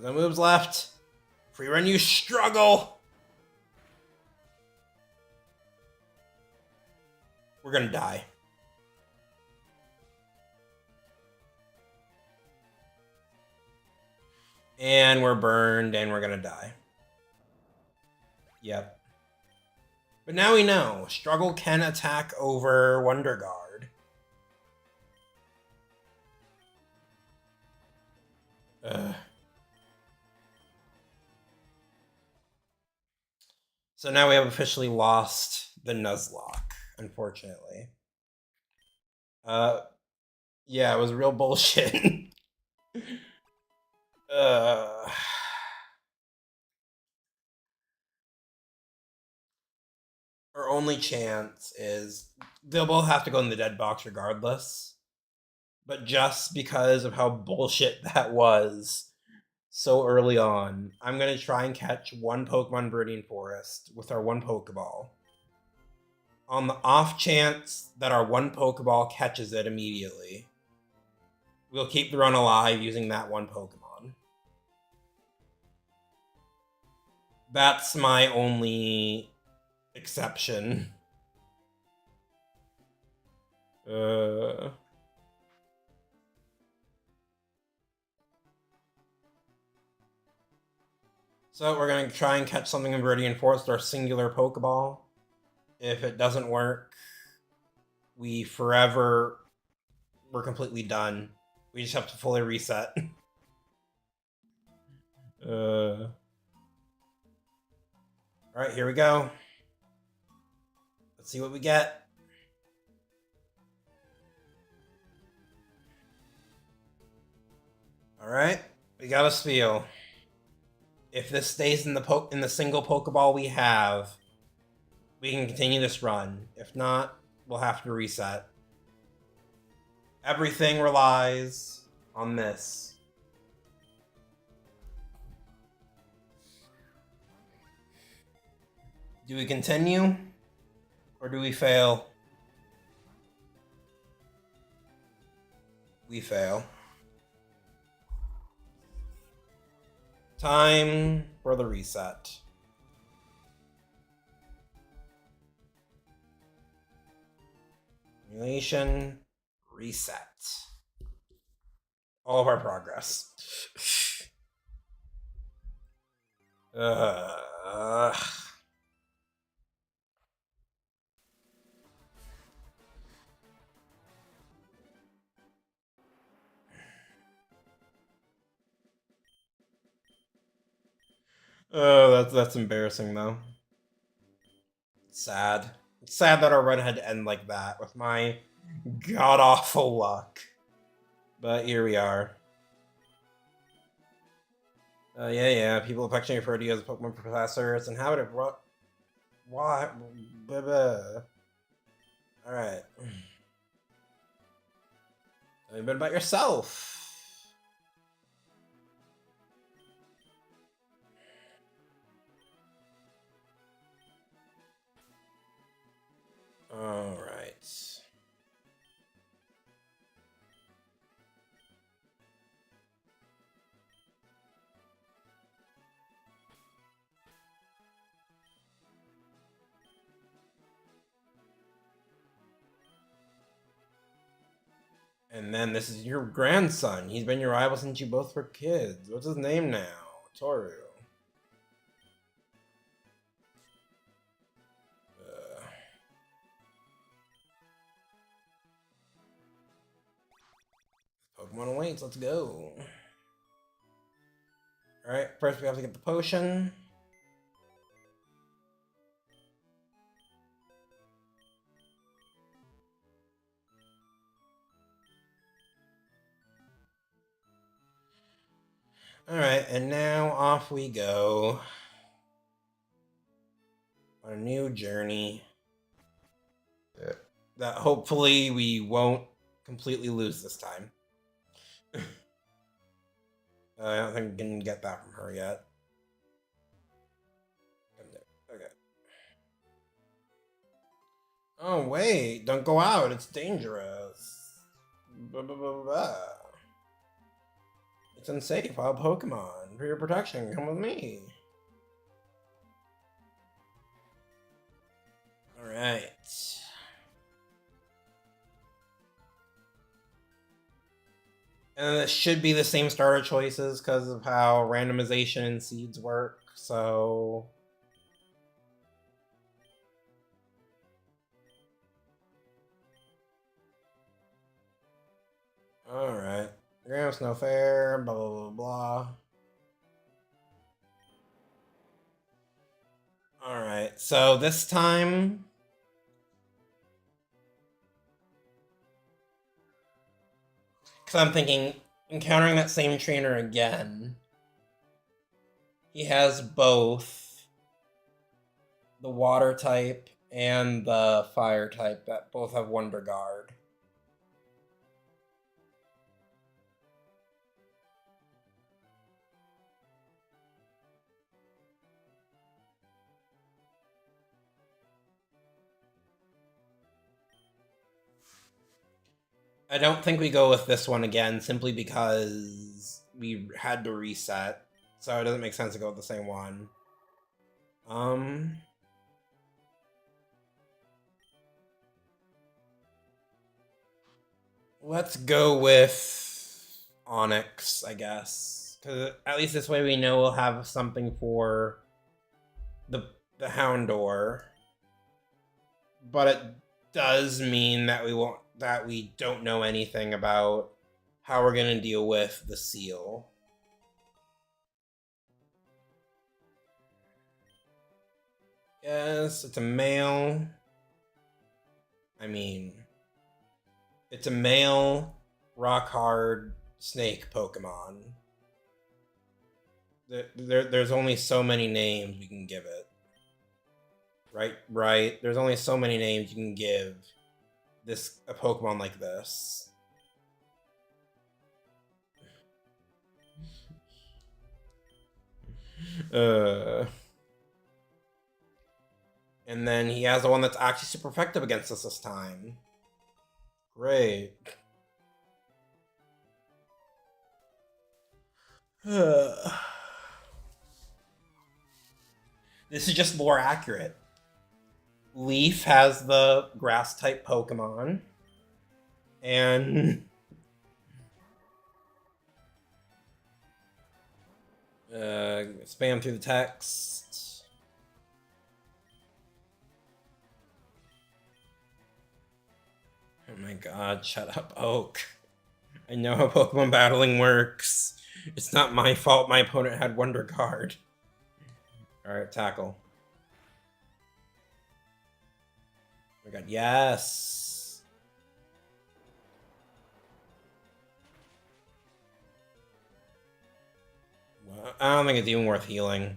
No moves left. Free run, you struggle. We're gonna die. And we're burned, and we're gonna die. Yep. But now we know. Struggle can attack over Wonder Guard. So now we have officially lost the Nuzlocke, unfortunately. Yeah, it was real bullshit. Our only chance is they'll both have to go in the dead box regardless. But just because of how bullshit that was so early on, I'm going to try and catch one Pokemon Viridian Forest with our one Pokeball. On the off chance that our one Pokeball catches it immediately, we'll keep the run alive using that one Pokemon. That's my only exception. So we're going to try and catch something in Viridian Forest, our singular Pokeball. If it doesn't work, we're completely done. We just have to fully reset. Alright, here we go. Let's see what we get. Alright, we got a Spiel. If this stays in the single Pokeball we have, we can continue this run. If not, we'll have to reset. Everything relies on this. Do we continue? Or do we fail? We fail. Time for the reset. Simulation reset. All of our progress. Oh, that's embarrassing though. Sad. It's sad that our run had to end like that with my god awful luck. But here we are. Yeah. People affectionately refer to you as a Pokemon professor. It's inhabited. What? Alright. Tell me a bit about yourself. Alright. And then this is your grandson. He's been your rival since you both were kids. What's his name now? Toru. Pokemon awaits. Let's go. Alright, first we have to get the potion. Alright, and now off we go on a new journey that hopefully we won't completely lose this time. I don't think we can get that from her yet. Okay. Oh, wait, don't go out, it's dangerous. Blah, blah, blah, blah. It's unsafe, wild Pokemon. For your protection, come with me. Alright. And this should be the same starter choices because of how randomization and seeds work, so... Alright. Gramps, no fair, blah blah blah blah. Alright, so this time... Because I'm thinking, encountering that same trainer again, he has both the water type and the fire type that both have Wonder Guard. I don't think we go with this one again, simply because we had to reset. So it doesn't make sense to go with the same one. Let's go with Onyx, I guess. Because at least this way we know we'll have something for the Houndour. But it does mean that we don't know anything about how we're gonna deal with the seal. Yes, it's a male. I mean, it's a male rock hard snake Pokemon. There's only so many names we can give it. Right. There's only so many names you can give a Pokemon like this. And then he has the one that's actually super effective against us this time. Great. This is just more accurate. Leaf has the grass-type Pokemon. And... spam through the text. Oh my god, shut up, Oak. I know how Pokemon battling works. It's not my fault my opponent had Wonder Guard. Alright, tackle. Oh my god, yes! Well, I don't think it's even worth healing.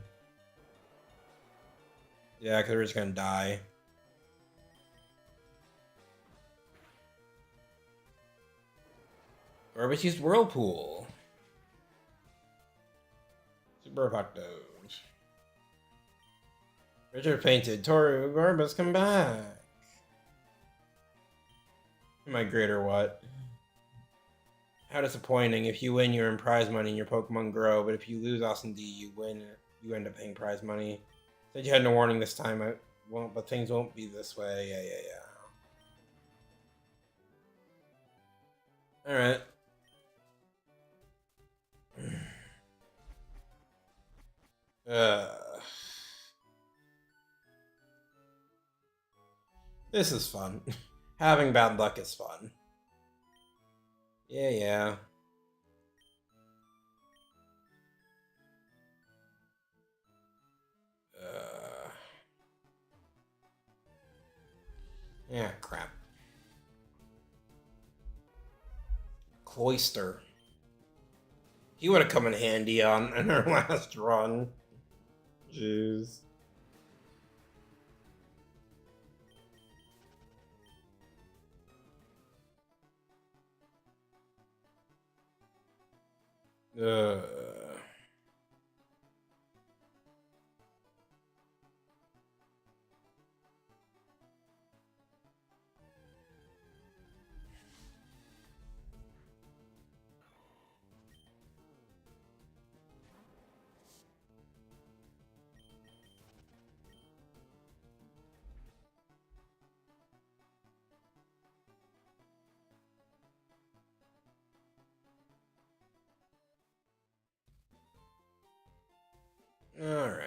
Yeah, because we're just gonna die. Gorbis used Whirlpool. Super effective. Richard painted. Toru, Gorbis, come back. Am I great or what? How disappointing. If you win, you're in prize money and your Pokemon grow, but if you lose S&D, you win. You end up paying prize money. Said you had no warning this time. I won't, but things won't be this way. Yeah. Alright. This is fun. Having bad luck is fun. Yeah. Yeah, crap. Cloyster. He would have come in handy on in our last run. Jeez. Alright.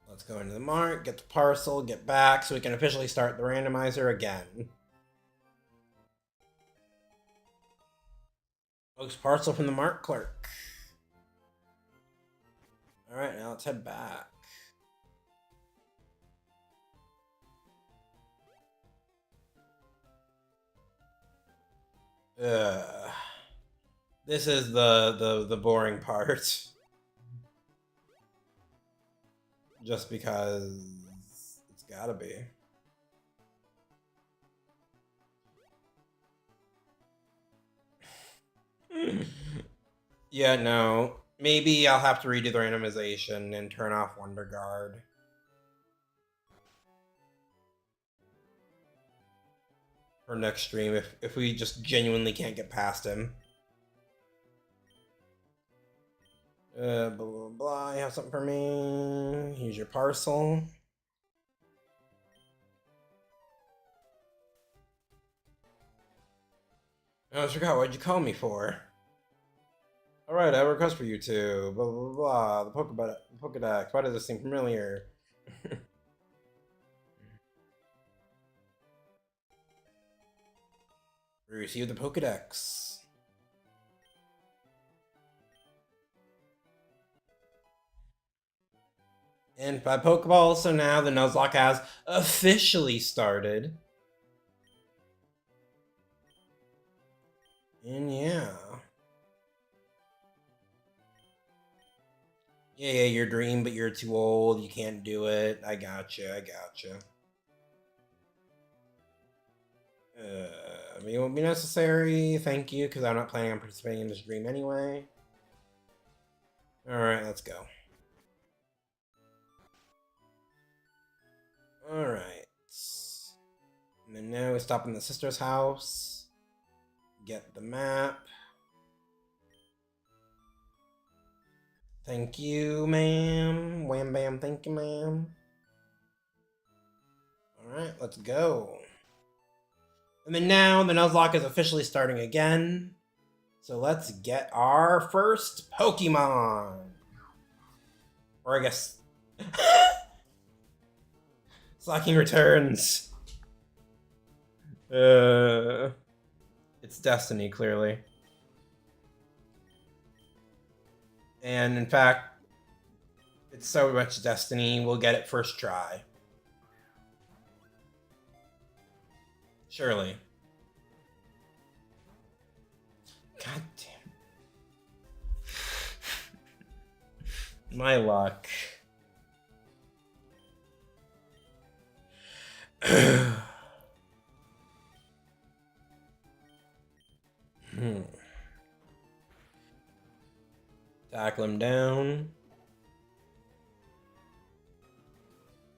Let's go into the mark, get the parcel, get back, so we can officially start the randomizer again. Oak's parcel from the mark clerk. Alright, now let's head back. This is the boring part. Just because it's gotta be. Yeah, no. Maybe I'll have to redo the randomization and turn off Wonder Guard. For next stream, if we just genuinely can't get past him. Blah, blah, blah. You have something for me? Here's your parcel. Oh, I forgot. What'd you call me for? Alright, I have a request for you two. Blah, blah, blah, blah. The Pokedex. Why does this seem familiar? We received the Pokedex. And 5 Pokeballs, so now the Nuzlocke has officially started. And yeah. Yeah, your dream, but you're too old. You can't do it. I gotcha. It won't be necessary. Thank you, because I'm not planning on participating in this dream anyway. Alright, let's go. Alright. And then now we stop in the sister's house. Get the map. Thank you, ma'am. Wham bam, thank you, ma'am. Alright, let's go. And then now the Nuzlocke is officially starting again. So let's get our first Pokemon. Or I guess... Slacking returns. It's Destiny, clearly. And in fact, it's so much Destiny, we'll get it first try. Surely. God damn. My luck. Tackle him down.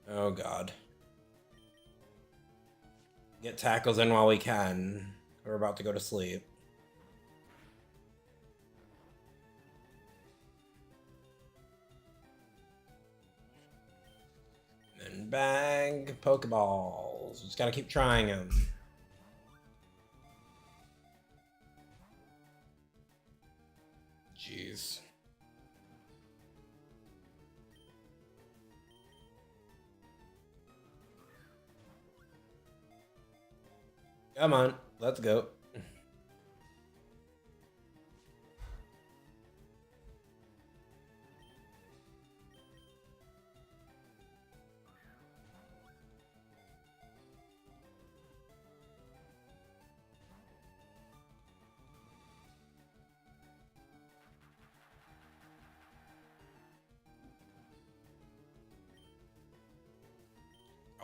Oh god. Get tackles in while we can. We're about to go to sleep. And bag Pokeballs. Just gotta keep trying them. Jeez. Come on, let's go.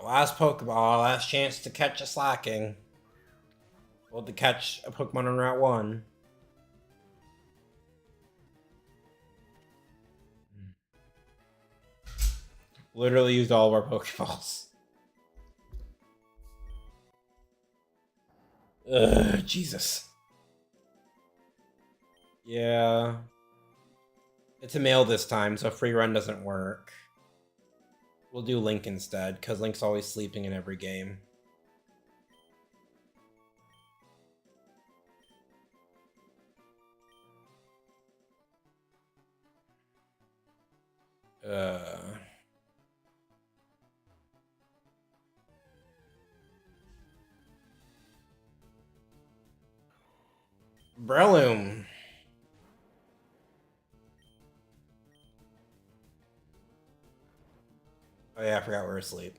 Last Pokeball, last chance to catch a slacking. Well, to catch a Pokemon on Route 1. Literally used all of our Pokeballs. Ugh, Jesus. Yeah. It's a male this time, so free run doesn't work. We'll do Link instead, because Link's always sleeping in every game. Breloom. Oh yeah, I forgot we're asleep.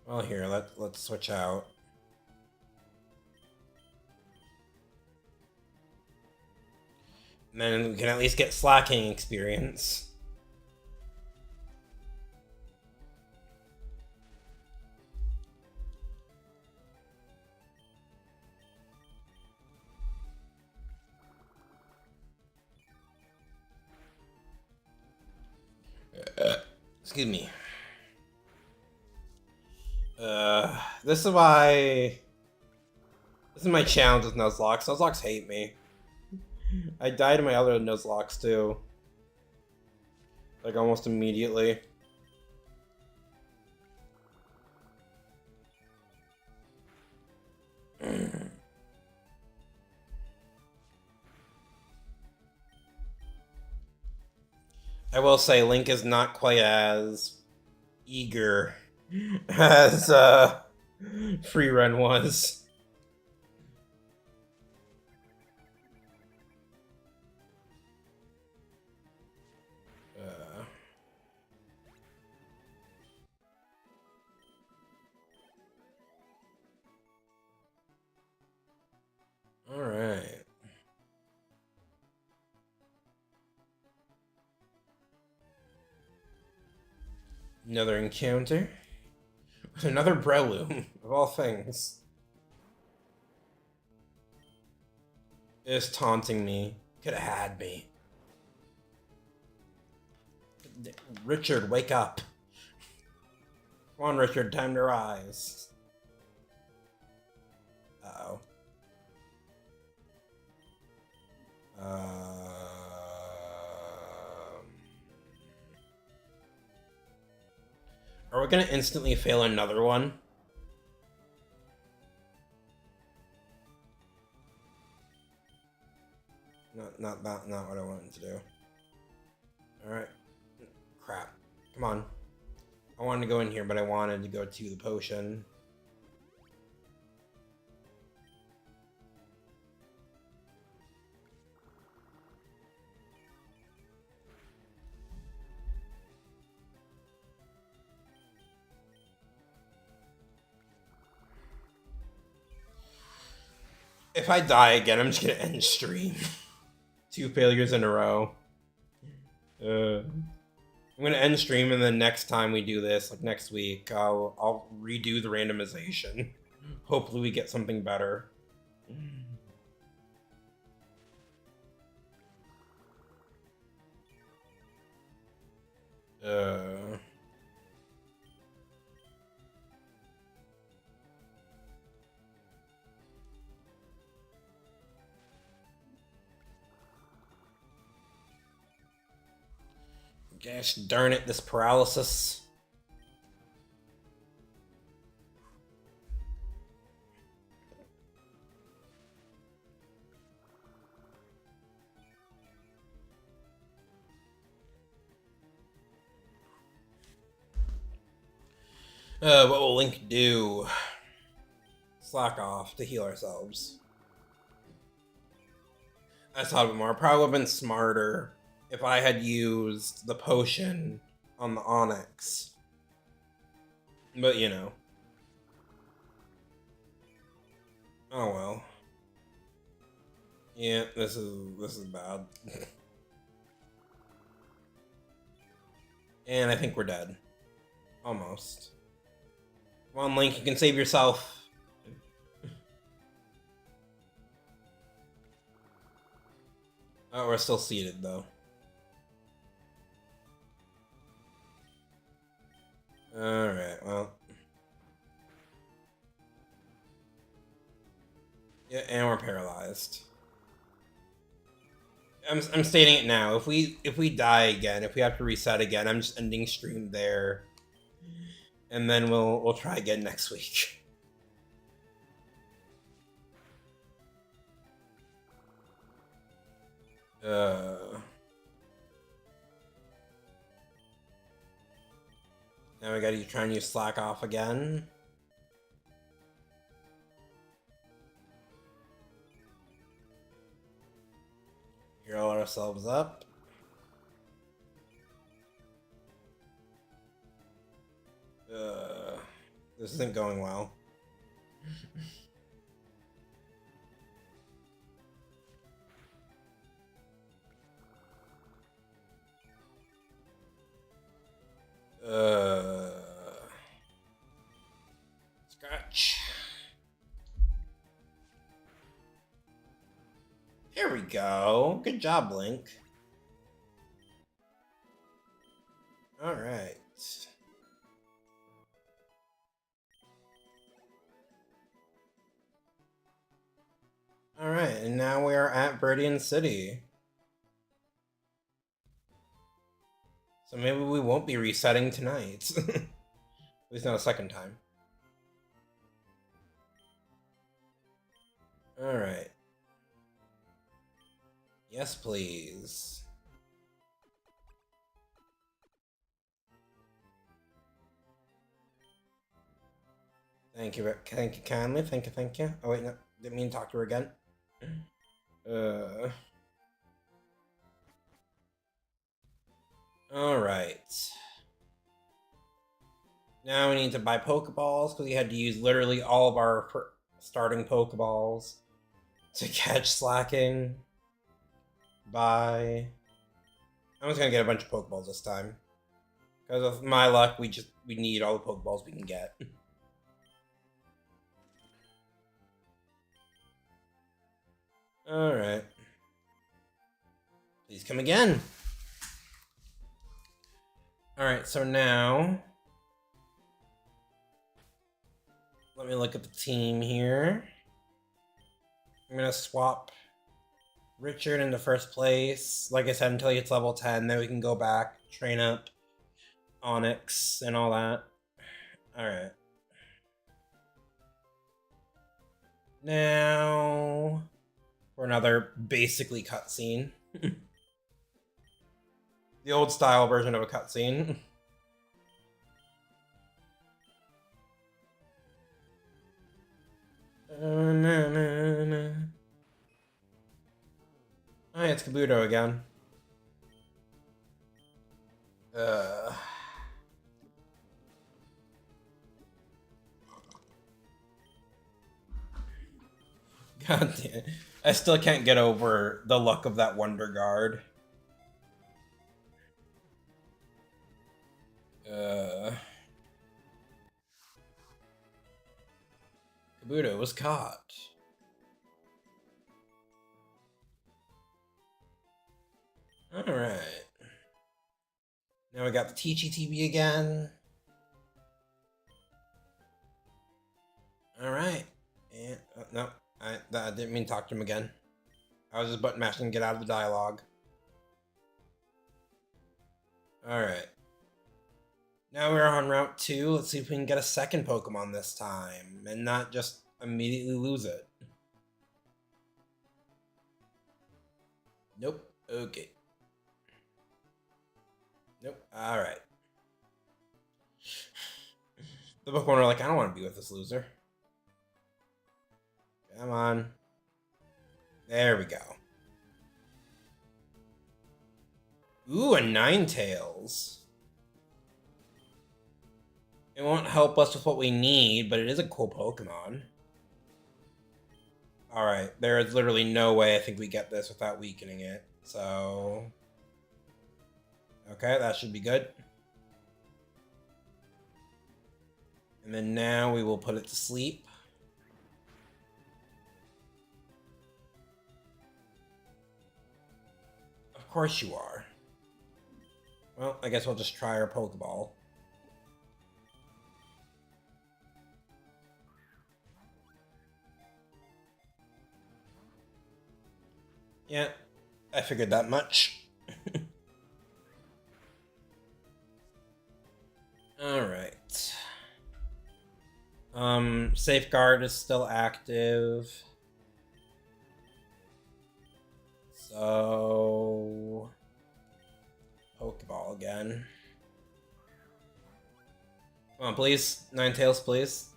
Well, here, let's switch out. And then we can at least get slacking experience. Excuse me. This is why... This is my challenge with Nuzlocke. Nuzlocke hate me. I died in my other Nuzlocke too. Like almost immediately. I will say Link is not quite as eager as Free Run was. All right. Another encounter. Another Breloom, of all things. It's taunting me. Could have had me. Richard, wake up. Come on, Richard, time to rise. Uh-oh. Are we gonna instantly fail another one? Not what I wanted to do. Alright. Crap. Come on. I wanted to go in here, but I wanted to go to the potion. If I die again, I'm just gonna end stream. 2 failures in a row. I'm gonna end stream, and then next time we do this, like next week, I'll redo the randomization. Hopefully we get something better. Gosh darn it, this paralysis. What will Link do? Slack off to heal ourselves. I thought a bit more. Probably would have been smarter if I had used the potion on the Onyx. But, you know. Oh well. Yeah, this is bad. And I think we're dead. Almost. Come on, Link, you can save yourself. Oh, we're still seated, though. Alright, well. Yeah, and we're paralyzed. I'm stating it now. If we die again, if we have to reset again, I'm just ending stream there. And then we'll try again next week. Now we gotta try and use Slack off again. Heal ourselves up. This isn't going well. Scratch. Here we go. Good job, Link. All right. All right, and now we are at Viridian City. So maybe we won't be resetting tonight. At least not a second time. Alright. Yes, please. Thank you kindly. Thank you. Oh wait, no, didn't mean to talk to her again. Alright. Now we need to buy Pokeballs, because we had to use literally all of our starting Pokeballs to catch Slacking. Buy. I'm just gonna get a bunch of Pokeballs this time. Because of my luck, we need all the Pokeballs we can get. Alright. Please come again. Alright, so now let me look at the team here. I'm gonna swap Richard into first place. Like I said, until he hits level 10, then we can go back, train up Onyx and all that. Alright. Now, for another basically cutscene. The old style version of a cutscene. Hi, it's Kabuto again. God damn. I still can't get over the look of that Wonder Guard. Kabuto was caught. Alright. Now we got the Teachy TV again. Alright. And, no, I didn't mean to talk to him again. I was just button mashing to get out of the dialogue. Alright. Now we're on Route 2. Let's see if we can get a second Pokemon this time. And not just immediately lose it. Nope. Okay. Nope. Alright. The Pokemon are like, I don't want to be with this loser. Come on. There we go. Ooh, a Ninetales. It won't help us with what we need, but it is a cool Pokemon. Alright, there is literally no way I think we get this without weakening it. So... okay, that should be good. And then now we will put it to sleep. Of course you are. Well, I guess we'll just try our Pokeball. Yeah, I figured that much. Alright. Safeguard is still active. So... Pokeball again. Come on, please. Ninetales, please.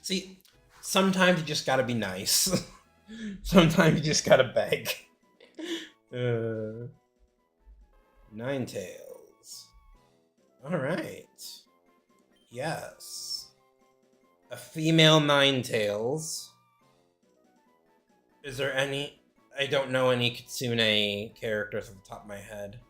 See, sometimes you just gotta be nice. Sometimes you just gotta beg. Ninetales. Alright. Yes. A female Ninetales. Is there any... I don't know any Kitsune characters off the top of my head.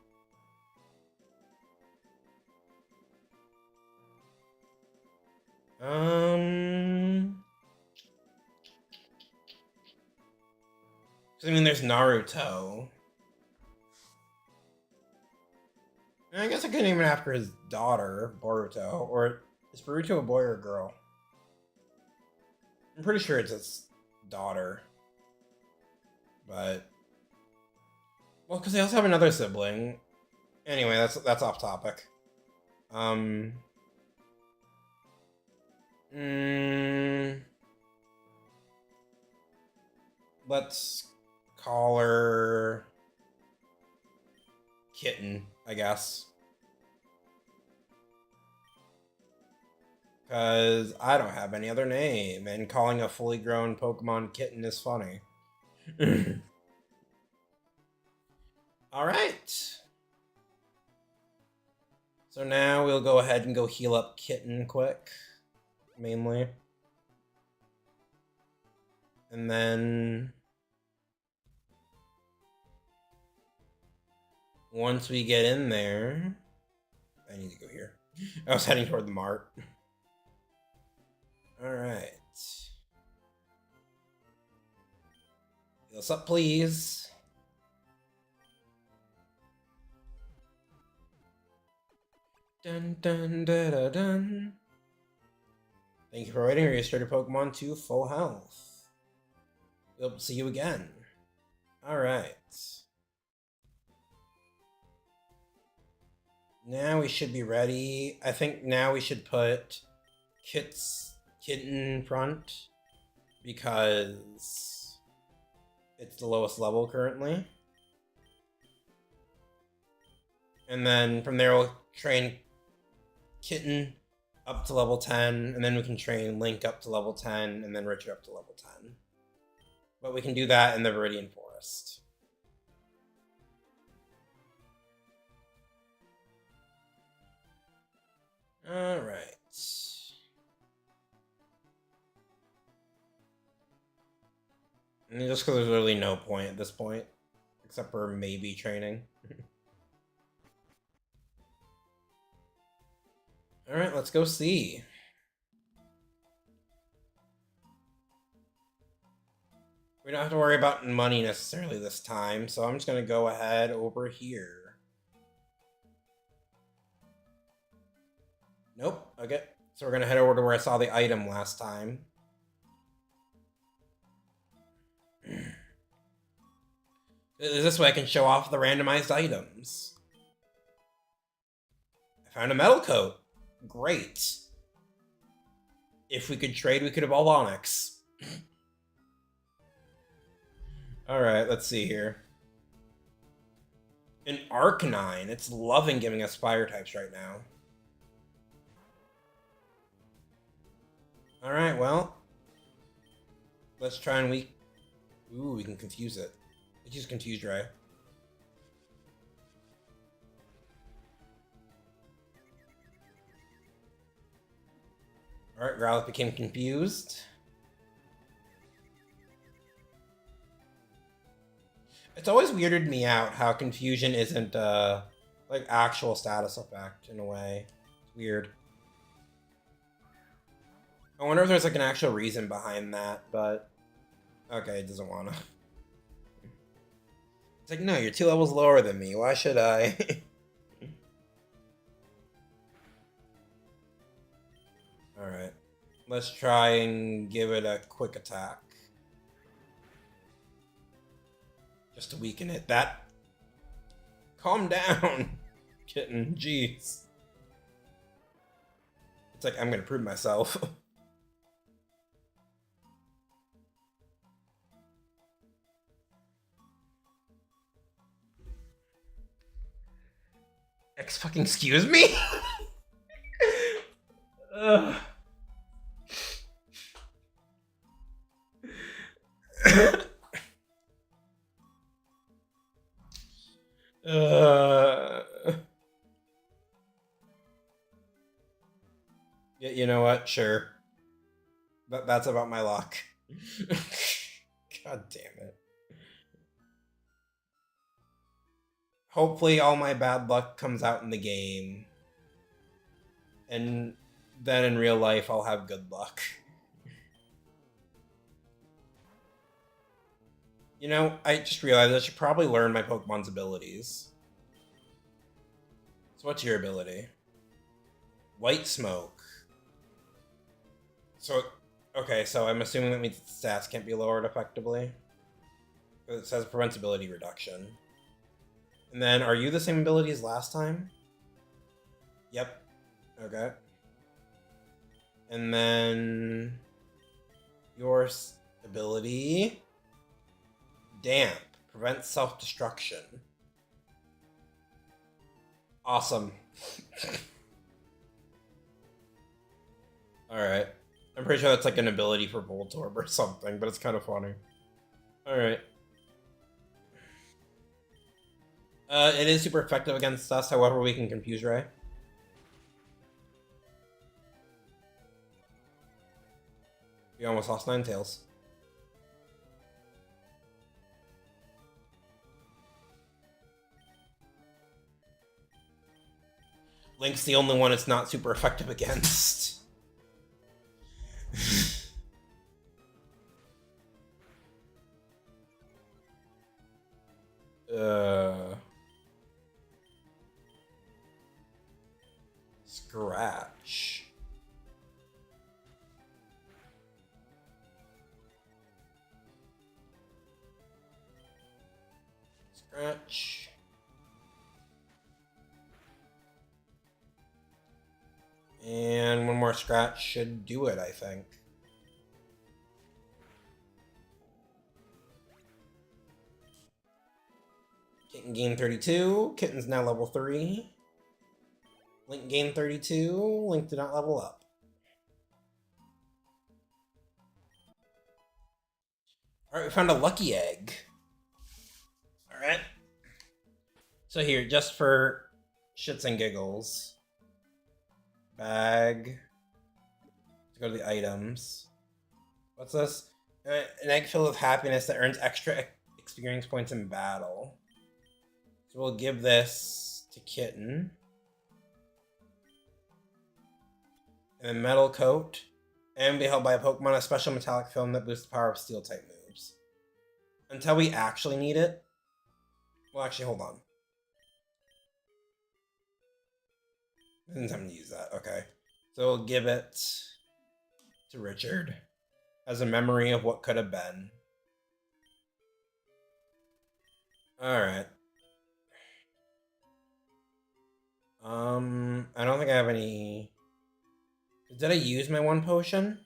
I mean, there's Naruto. I guess I could name it after his daughter, Boruto. Or is Boruto a boy or a girl? I'm pretty sure it's his daughter. But... well, because they also have another sibling. Anyway, that's off topic. Let's call her Kitten, I guess. Because I don't have any other name, and calling a fully grown Pokemon Kitten is funny. Alright. So now we'll go ahead and go heal up Kitten quick. Mainly. And then... once we get in there... I need to go here. I was heading toward the mart. Alright. Heal us up, please. Dun dun da da dun. Thank you for waiting. Restore your Pokemon to full health. We'll see you again. Alright. Now we should be ready. I think now we should put Kitten in front because it's the lowest level currently. And then from there we'll train Kitten up to level 10, and then we can train Link up to level 10, and then Richard up to level 10. But we can do that in the Viridian Forest. Alright. And just because there's really no point at this point, except for maybe training. Alright, let's go see. We don't have to worry about money necessarily this time, so I'm just going to go ahead over here. Nope, okay. So we're going to head over to where I saw the item last time. This way I can show off the randomized items. I found a metal coat. Great. If we could trade, we could evolve Onyx. Alright, let's see here. An Arcanine. It's loving giving us fire types right now. Alright, well. Let's try and Ooh, we can confuse it. Let's use Confused Ray. Alright, Growlithe became confused. It's always weirded me out how confusion isn't, like, actual status effect, in a way. It's weird. I wonder if there's, like, an actual reason behind that, but... Okay, it doesn't wanna. It's like, no, you're 2 levels lower than me. Why should I? Alright. Let's try and give it a quick attack. Just to weaken it. That... Calm down, Kitten. Jeez. It's like, I'm gonna prove myself. Excuse me? Ugh. Yeah, you know what? Sure. That's about my luck. God damn it. Hopefully all my bad luck comes out in the game. And then in real life I'll have good luck. You know, I just realized I should probably learn my Pokemon's abilities. So what's your ability? White Smoke. So, okay, so I'm assuming that means the stats can't be lowered effectively. It says prevents ability reduction. And then, are you the same ability as last time? Yep. Okay. And then... your ability... Damp. Prevents self-destruction. Awesome. Alright. I'm pretty sure that's like an ability for Voltorb or something, but it's kind of funny. Alright. It is super effective against us, however we can Confuse Ray. We almost lost Ninetales. Link's the only one it's not super effective against. Scratch. Scratch. more scratch should do it, I think. Kitten gained 32. Kitten's now level 3. Link gained 32. Link did not level up. Alright, we found a lucky egg. Alright. So here, just for shits and giggles. Bag. Let's go to the items. What's this? An egg filled with happiness that earns extra experience points in battle. So we'll give this to Kitten. And a metal coat. And be held by a Pokemon, a special metallic film that boosts the power of steel type moves. Until we actually need it. Well, actually, hold on. Isn't time to use that. Okay. So we'll give it to Richard as a memory of what could have been. Alright. I don't think I have any... Did I use my one potion?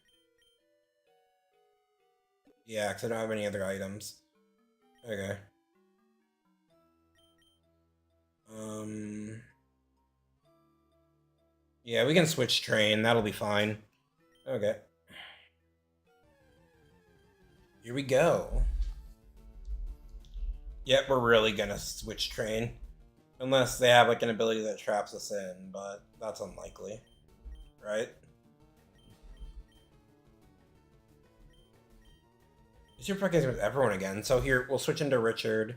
Yeah, because I don't have any other items. Okay. Yeah, we can switch train. That'll be fine. Okay. Here we go. Yep, we're really gonna switch train. Unless they have like an ability that traps us in, but that's unlikely. Right? It's your practice with everyone again. So here, we'll switch into Richard.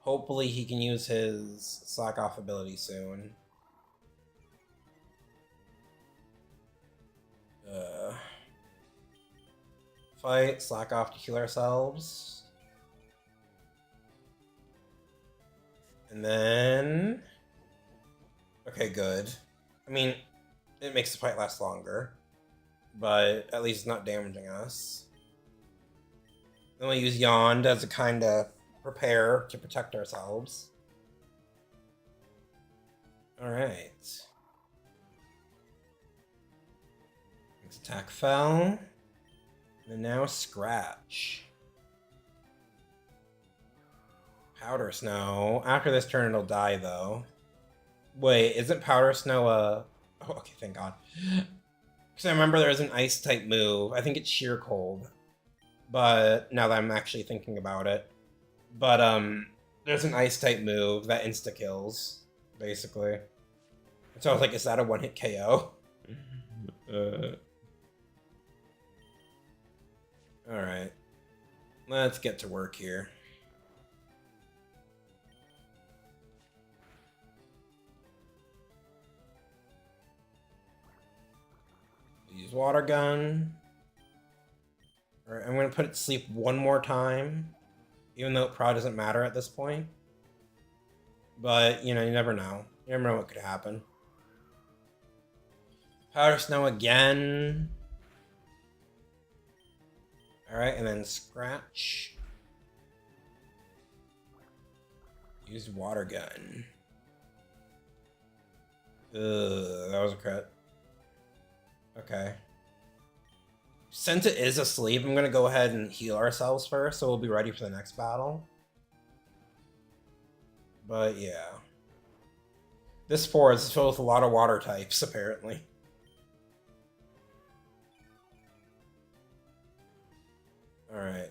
Hopefully he can use his slack off ability soon. Fight, slack off to heal ourselves. And then... Okay, good. I mean, it makes the fight last longer. But at least it's not damaging us. Then we'll use Yond as a kind of prepare to protect ourselves. Alright. Next attack fell. And now Scratch. Powder Snow. After this turn it'll die though. Wait, isn't Powder Snow a... Oh, okay, thank God. Because I remember there was an ice type move. I think it's Sheer Cold. But now that I'm actually thinking about it. But there's an ice type move that insta kills, basically. So I was like, is that a one-hit KO? Alright. Let's get to work here. Use Water Gun. Alright, I'm going to put it to sleep one more time. Even though it probably doesn't matter at this point. But, you know, you never know. You never know what could happen. Powder Snow again. Alright, and then Scratch. Use Water Gun. Ugh, that was a crit. Okay. Since it is asleep, I'm going to go ahead and heal ourselves first, so we'll be ready for the next battle. But yeah. This forest is filled with a lot of water types, apparently. Alright.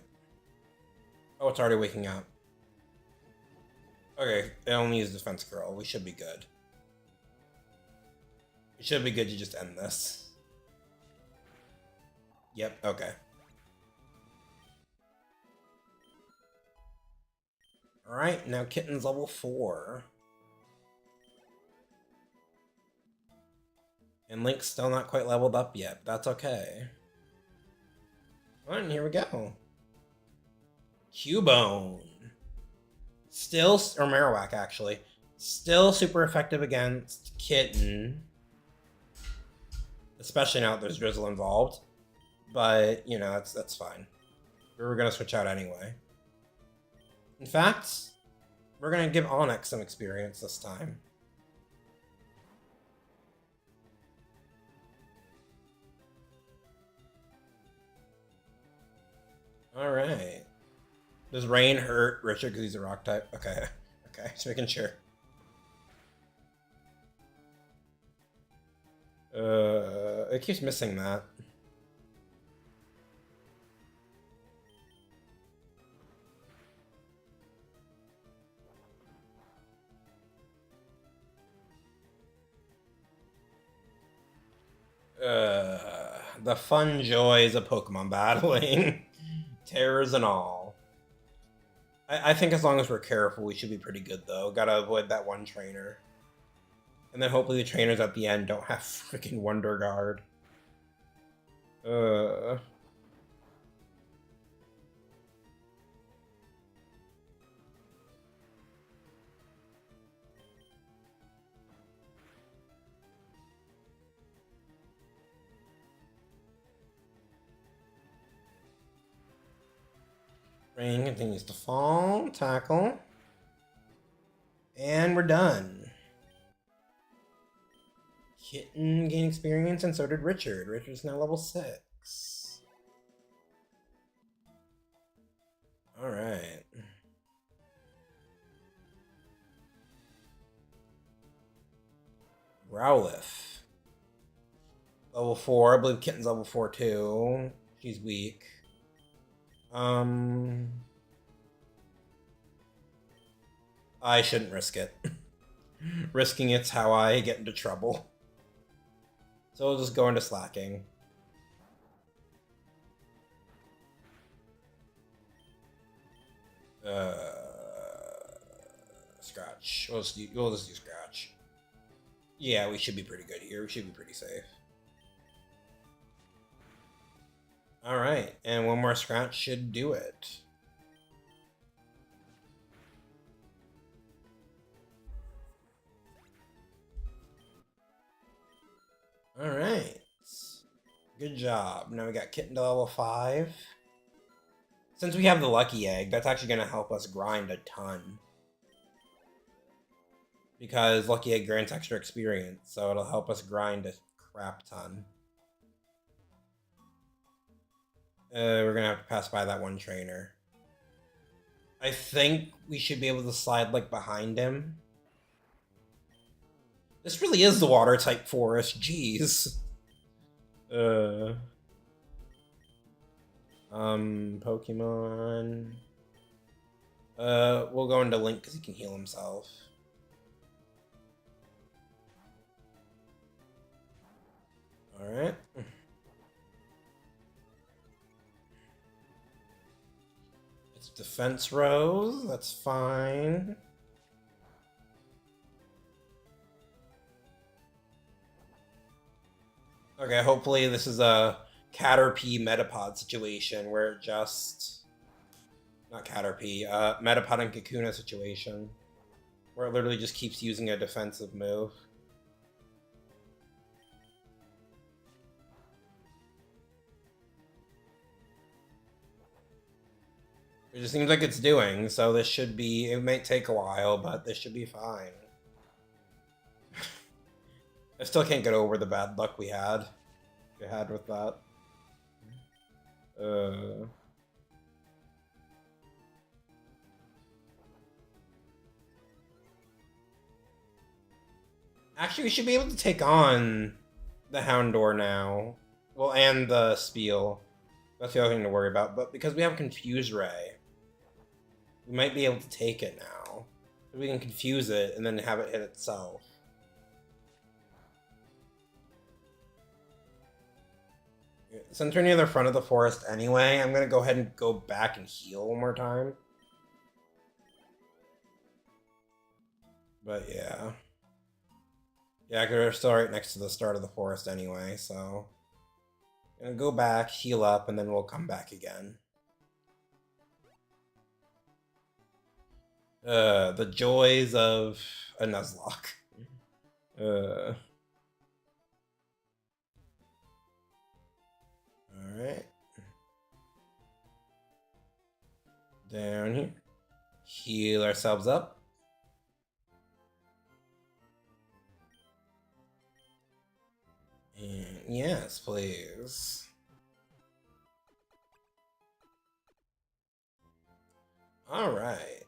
Oh, it's already waking up. Okay, it only used Defense Curl. We should be good. It should be good to just end this. Yep, okay. Alright, now Kitten's level 4. And Link's still not quite leveled up yet. That's okay. Alright, here we go. Cubone. Still, or Marowak actually. Still super effective against Kitten. Especially now that there's Drizzle involved. But, you know, that's fine. We were going to switch out anyway. In fact, we're going to give Onyx some experience this time. Alright. Does rain hurt Richard because he's a rock type? Okay. Okay, just making sure. It keeps missing that. The fun joys of Pokemon battling. Terrors and all. I think as long as we're careful, we should be pretty good, though. Gotta avoid that one trainer. And then hopefully the trainers at the end don't have freaking Wonder Guard. Rain continues to fall. Tackle. And we're done. Kitten gained experience, and so did Richard. Richard's now level 6. Alright. Growlithe. Level 4. I believe Kitten's level 4 too. She's weak. I shouldn't risk it. Risking it's how I get into trouble. So we'll just go into slacking. Scratch. We'll just do Scratch. Yeah, we should be pretty good here. We should be pretty safe. Alright, and one more Scratch should do it. Alright. Good job. Now we got Kitten to level 5. Since we have the Lucky Egg, that's actually going to help us grind a ton. Because Lucky Egg grants extra experience, so it'll help us grind a crap ton. We're going to have to pass by that one trainer. I think we should be able to slide, like, behind him. This really is the water-type forest, jeez. Pokemon. We'll go into Link because he can heal himself. Alright. It's Defense Rose, that's fine. Okay, hopefully this is a Caterpie Metapod situation where it just... Not Caterpie, Metapod and Kakuna situation. Where it literally just keeps using a defensive move. It just seems like it's doing, so this should be... It might take a while, but this should be fine. I still can't get over the bad luck we had with that. Actually, we should be able to take on the Houndour now. Well, and the Spiel. That's the other thing to worry about. But because we have Confuse Ray, we might be able to take it now. We can confuse it and then have it hit itself. Since we're near the front of the forest anyway, I'm going to go ahead and go back and heal one more time. But yeah. Yeah, because we're still right next to the start of the forest anyway, so... I'm going to go back, heal up, and then we'll come back again. The joys of a Nuzlocke. Alright. Down here. Heal ourselves up. And yes, please. Alright.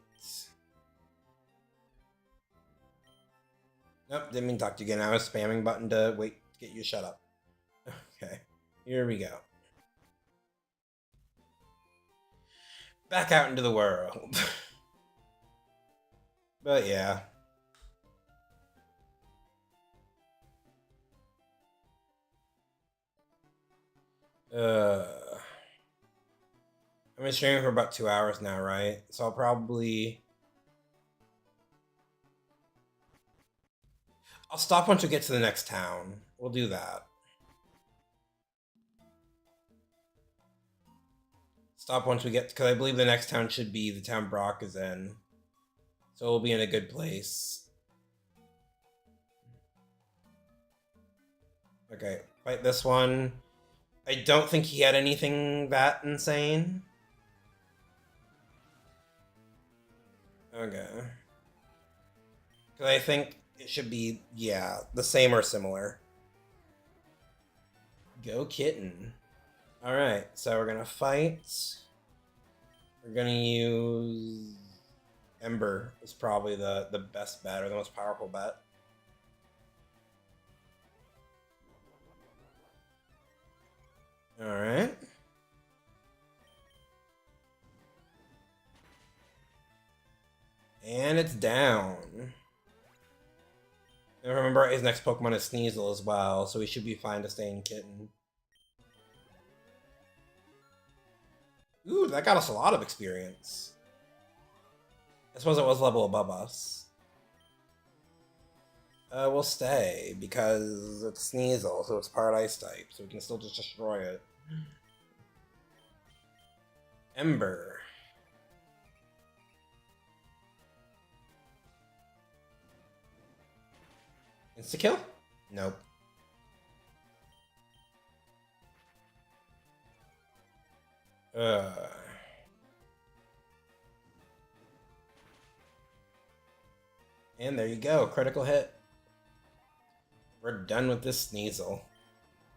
Nope, didn't mean to talk to you again. I was spamming button to wait to get you to shut up. Okay, here we go. Back out into the world. But yeah. I've been streaming for about 2 hours now, right? So I'll probably... I'll stop once we get to the next town. We'll do that. Stop once we get... Because I believe the next town should be the town Brock is in. So we'll be in a good place. Okay, fight this one. I don't think he had anything that insane. Okay. Because I think it should be, yeah, the same or similar. Go kitten. Alright, so we're gonna fight. We're gonna use... Ember is probably the best bet, or the most powerful bet. Alright. And it's down. And remember, his next Pokemon is Sneasel as well, so he should be fine to stay in Kitten. Ooh, that got us a lot of experience. I suppose it was level above us. We'll stay, because it's Sneasel, so it's part Ice type, so we can still just destroy it. Ember. Insta-kill? Nope. And there you go, critical hit. We're done with this Sneasel.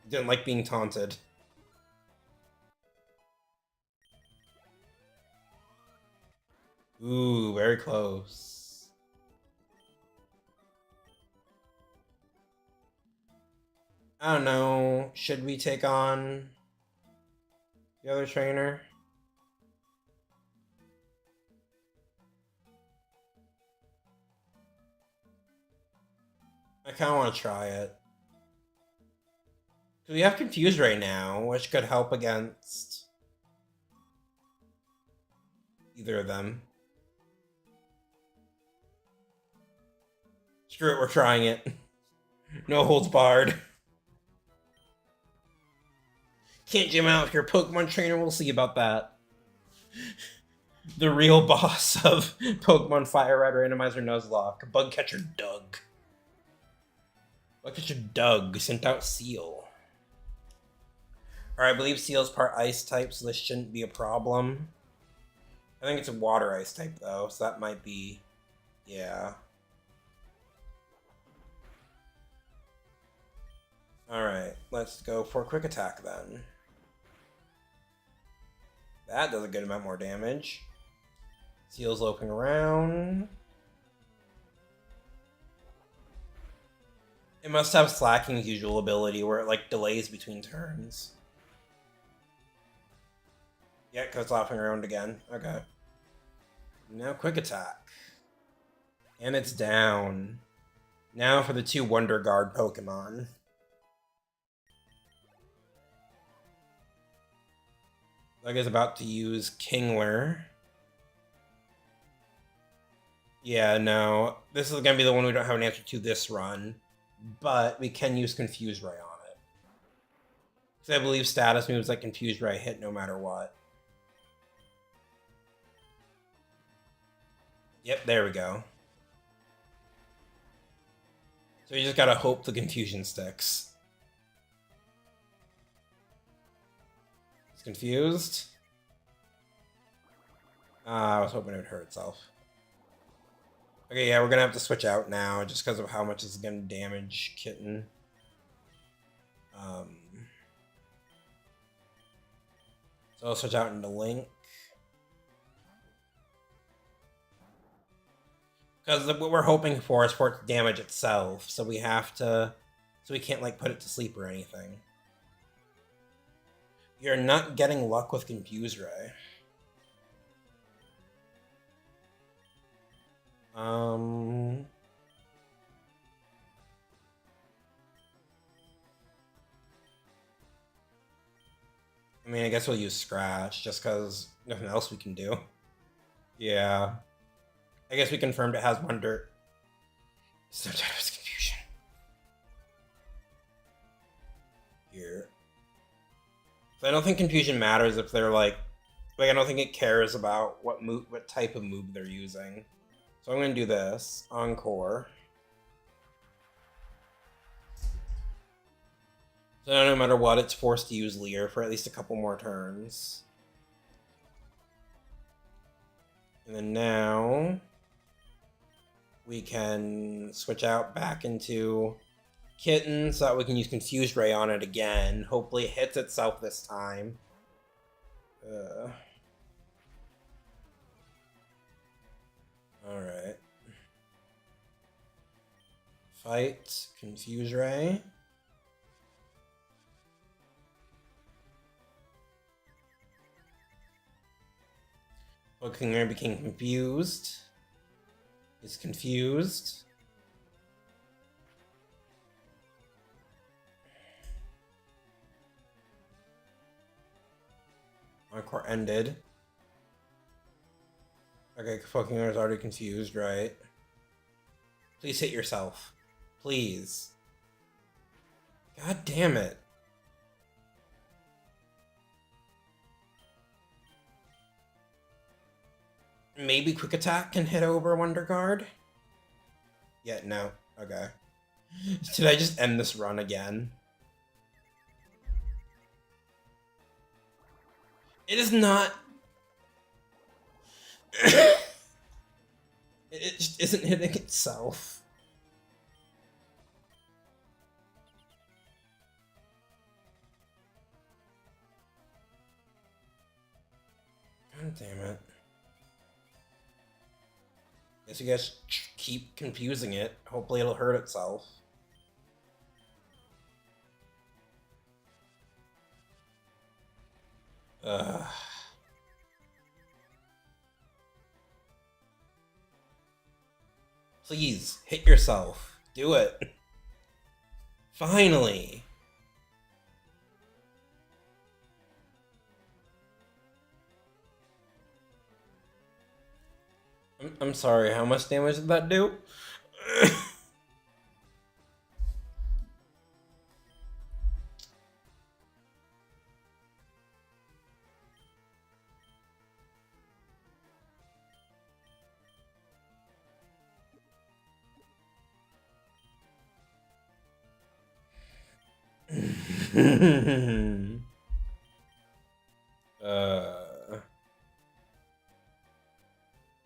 Didn't like being taunted. Ooh, very close. I don't know, should we take on the other trainer? I kind of want to try it. Because we have Confused right now, which could help against either of them. Screw it, we're trying it. No holds barred. Can't jam out if you're a Pokemon trainer, we'll see about that. The real boss of Pokemon FireRed Randomizer Nuzlocke, Bugcatcher Doug. Bugcatcher Doug sent out Seal. Alright, I believe Seal's part Ice type, so this shouldn't be a problem. I think it's a Water Ice type though, so that might be... yeah. Alright, let's go for Quick Attack then. That does a good amount more damage. Seal's loping around. It must have Slacking's usual ability where it like delays between turns. Yeah, because it's lopping around again. Okay. Now Quick Attack. And it's down. Now for the two Wonder Guard Pokemon. Doug is about to use Kingler. Yeah, no. This is going to be the one we don't have an answer to this run. But we can use Confused Ray on it. Because I believe status moves like Confused Ray hit no matter what. Yep, there we go. So you just gotta hope the confusion sticks. It's confused. I was hoping it would hurt itself. Okay, yeah, we're gonna have to switch out now just because of how much it's gonna damage Kitten. So I'll switch out into Link. Because what we're hoping for is for it to damage itself, so we have to... So we can't, like, put it to sleep or anything. You're not getting luck with Confuse Ray. I mean, I guess we'll use Scratch, just because nothing else we can do. Yeah. I guess we confirmed it has Wonder. Sometimes confusion. Here. So I don't think Confusion matters if they're like I don't think it cares about what type of move they're using. So I'm gonna do this. Encore. So no matter what, it's forced to use Leer for at least a couple more turns. And then now we can switch out back into Kitten so that we can use Confuse Ray on it again. Hopefully it hits itself this time. Alright. Fight, Confuse Ray. Looking there became confused. Is confused. Encore ended. Okay, fucking is already confused, right? Please hit yourself. Please. God damn it. Maybe Quick Attack can hit over Wonder Guard? Yeah, no. Okay. Did I just end this run again? It is not... it just isn't hitting itself. God damn it. Guess you guys keep confusing it. Hopefully it'll hurt itself. Please, hit yourself. Do it. Finally. I'm sorry, how much damage did that do?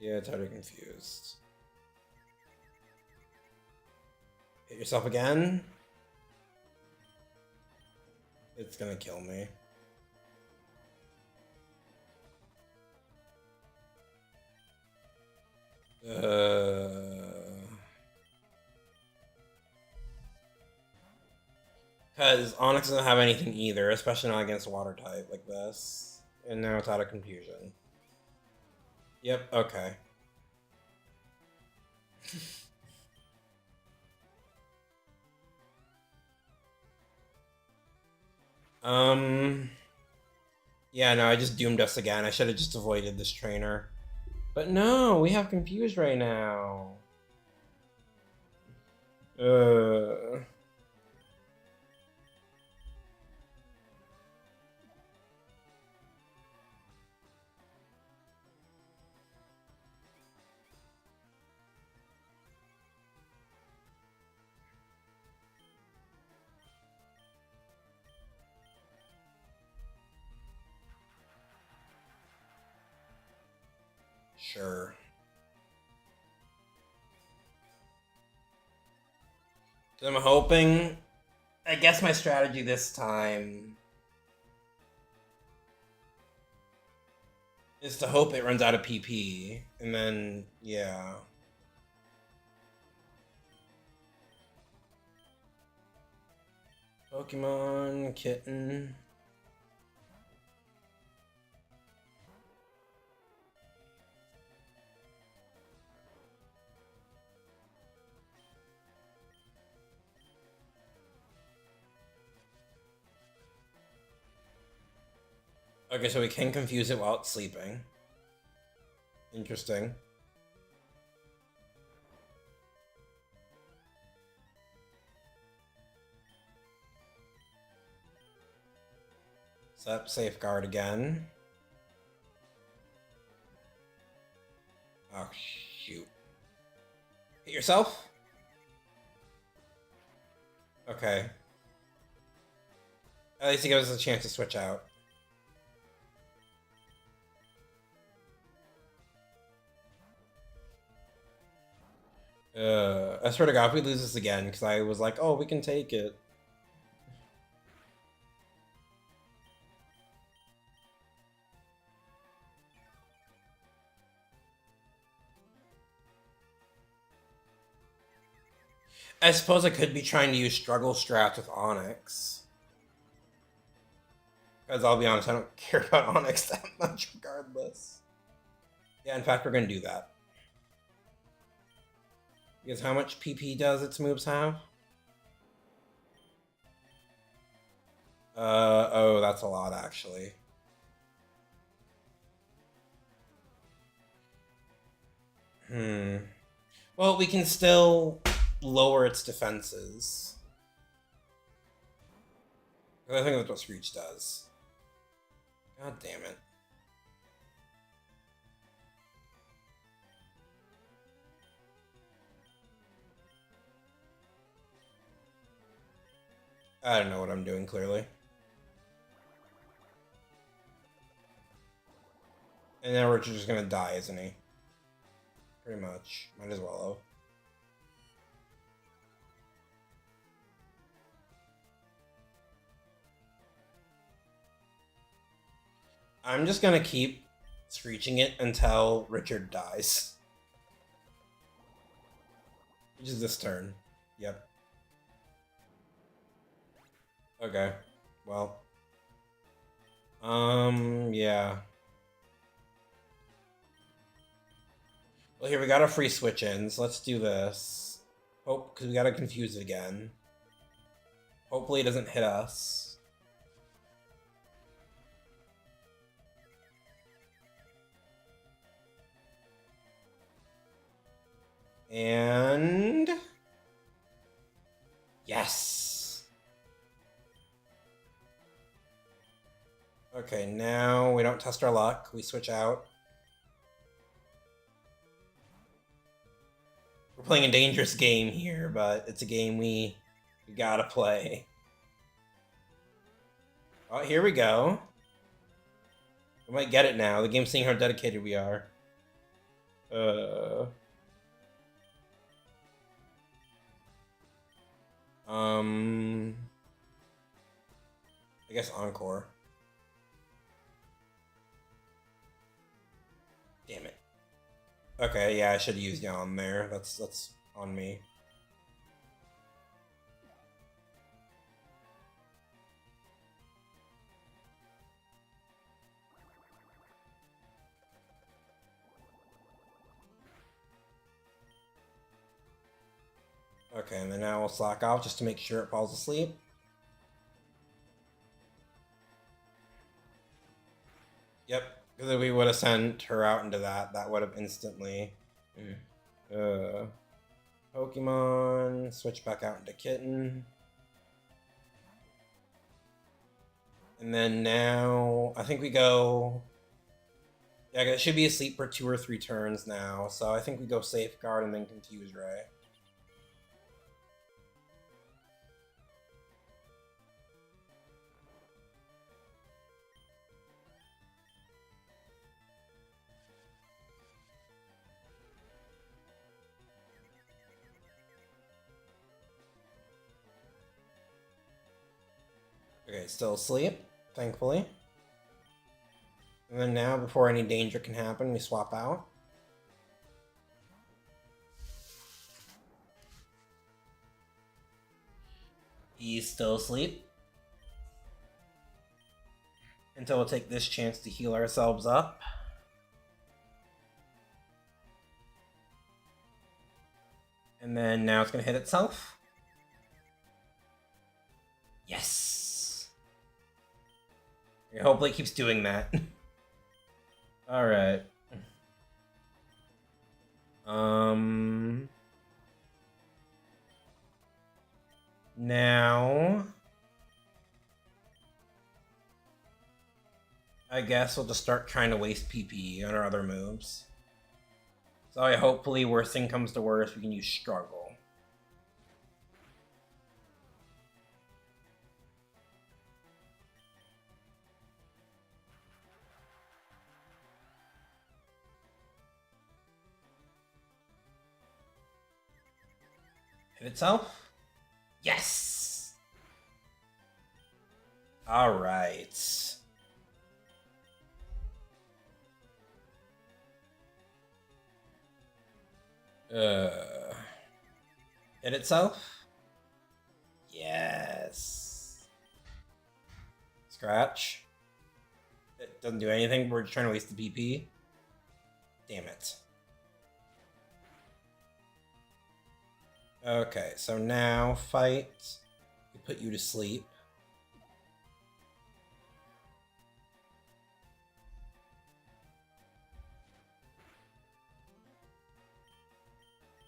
Yeah, totally confused. Hit yourself again? It's gonna kill me. Because Onyx doesn't have anything either, especially not against water type like this. And now it's out of confusion. Yep, okay. Yeah, no, I just doomed us again. I should have just avoided this trainer. But no, we have Confused right now. Sure. I'm hoping... I guess my strategy this time is to hope it runs out of PP, and then, yeah. Pokemon, kitten. Okay, so we can confuse it while it's sleeping. Interesting. Set safeguard again. Oh, shoot. Hit yourself? Okay. At least it gives us a chance to switch out. I swear to God, if we lose this again, because I was like, oh, we can take it. I suppose I could be trying to use struggle strats with Onyx. Because I'll be honest, I don't care about Onyx that much regardless. Yeah, in fact, we're going to do that. Because how much PP does its moves have? Oh, that's a lot, actually. Well, we can still lower its defenses. I think that's what Screech does. God damn it. I don't know what I'm doing, clearly. And now Richard's just gonna die, isn't he? Pretty much. Might as well have. I'm just gonna keep screeching it until Richard dies. Which is this turn. Yep. Okay. Well. Yeah. Well, here we got a free switch in, so let's do this. Hope, because we gotta confuse it again. Hopefully it doesn't hit us. And... yes! Okay, now we don't test our luck. We switch out. We're playing a dangerous game here, but it's a game we gotta play. Oh, here we go. We might get it now. The game's seeing how dedicated we are. I guess Encore. Damn it. Okay, yeah, I should have used Yawn there. That's on me. Okay, and then now we'll slack off just to make sure it falls asleep. Yep, because if we would have sent her out into that would have instantly... Pokemon, switch back out into Kitten. And then now, I think we go... yeah, it should be asleep for 2 or 3 turns now, so I think we go Safeguard and then Confuse Ray. Okay, still asleep, thankfully. And then now, before any danger can happen, we swap out. He's still asleep. And so we'll take this chance to heal ourselves up. And then now it's going to hit itself. Yes! Hopefully it keeps doing that. Alright. Now... I guess we'll just start trying to waste PP on our other moves. So hopefully, worst thing comes to worst, we can use Struggle. Hit itself? Yes! Alright. Hit itself? Yes. Scratch. It doesn't do anything, we're just trying to waste the PP. Damn it. Okay, so now fight. We put you to sleep.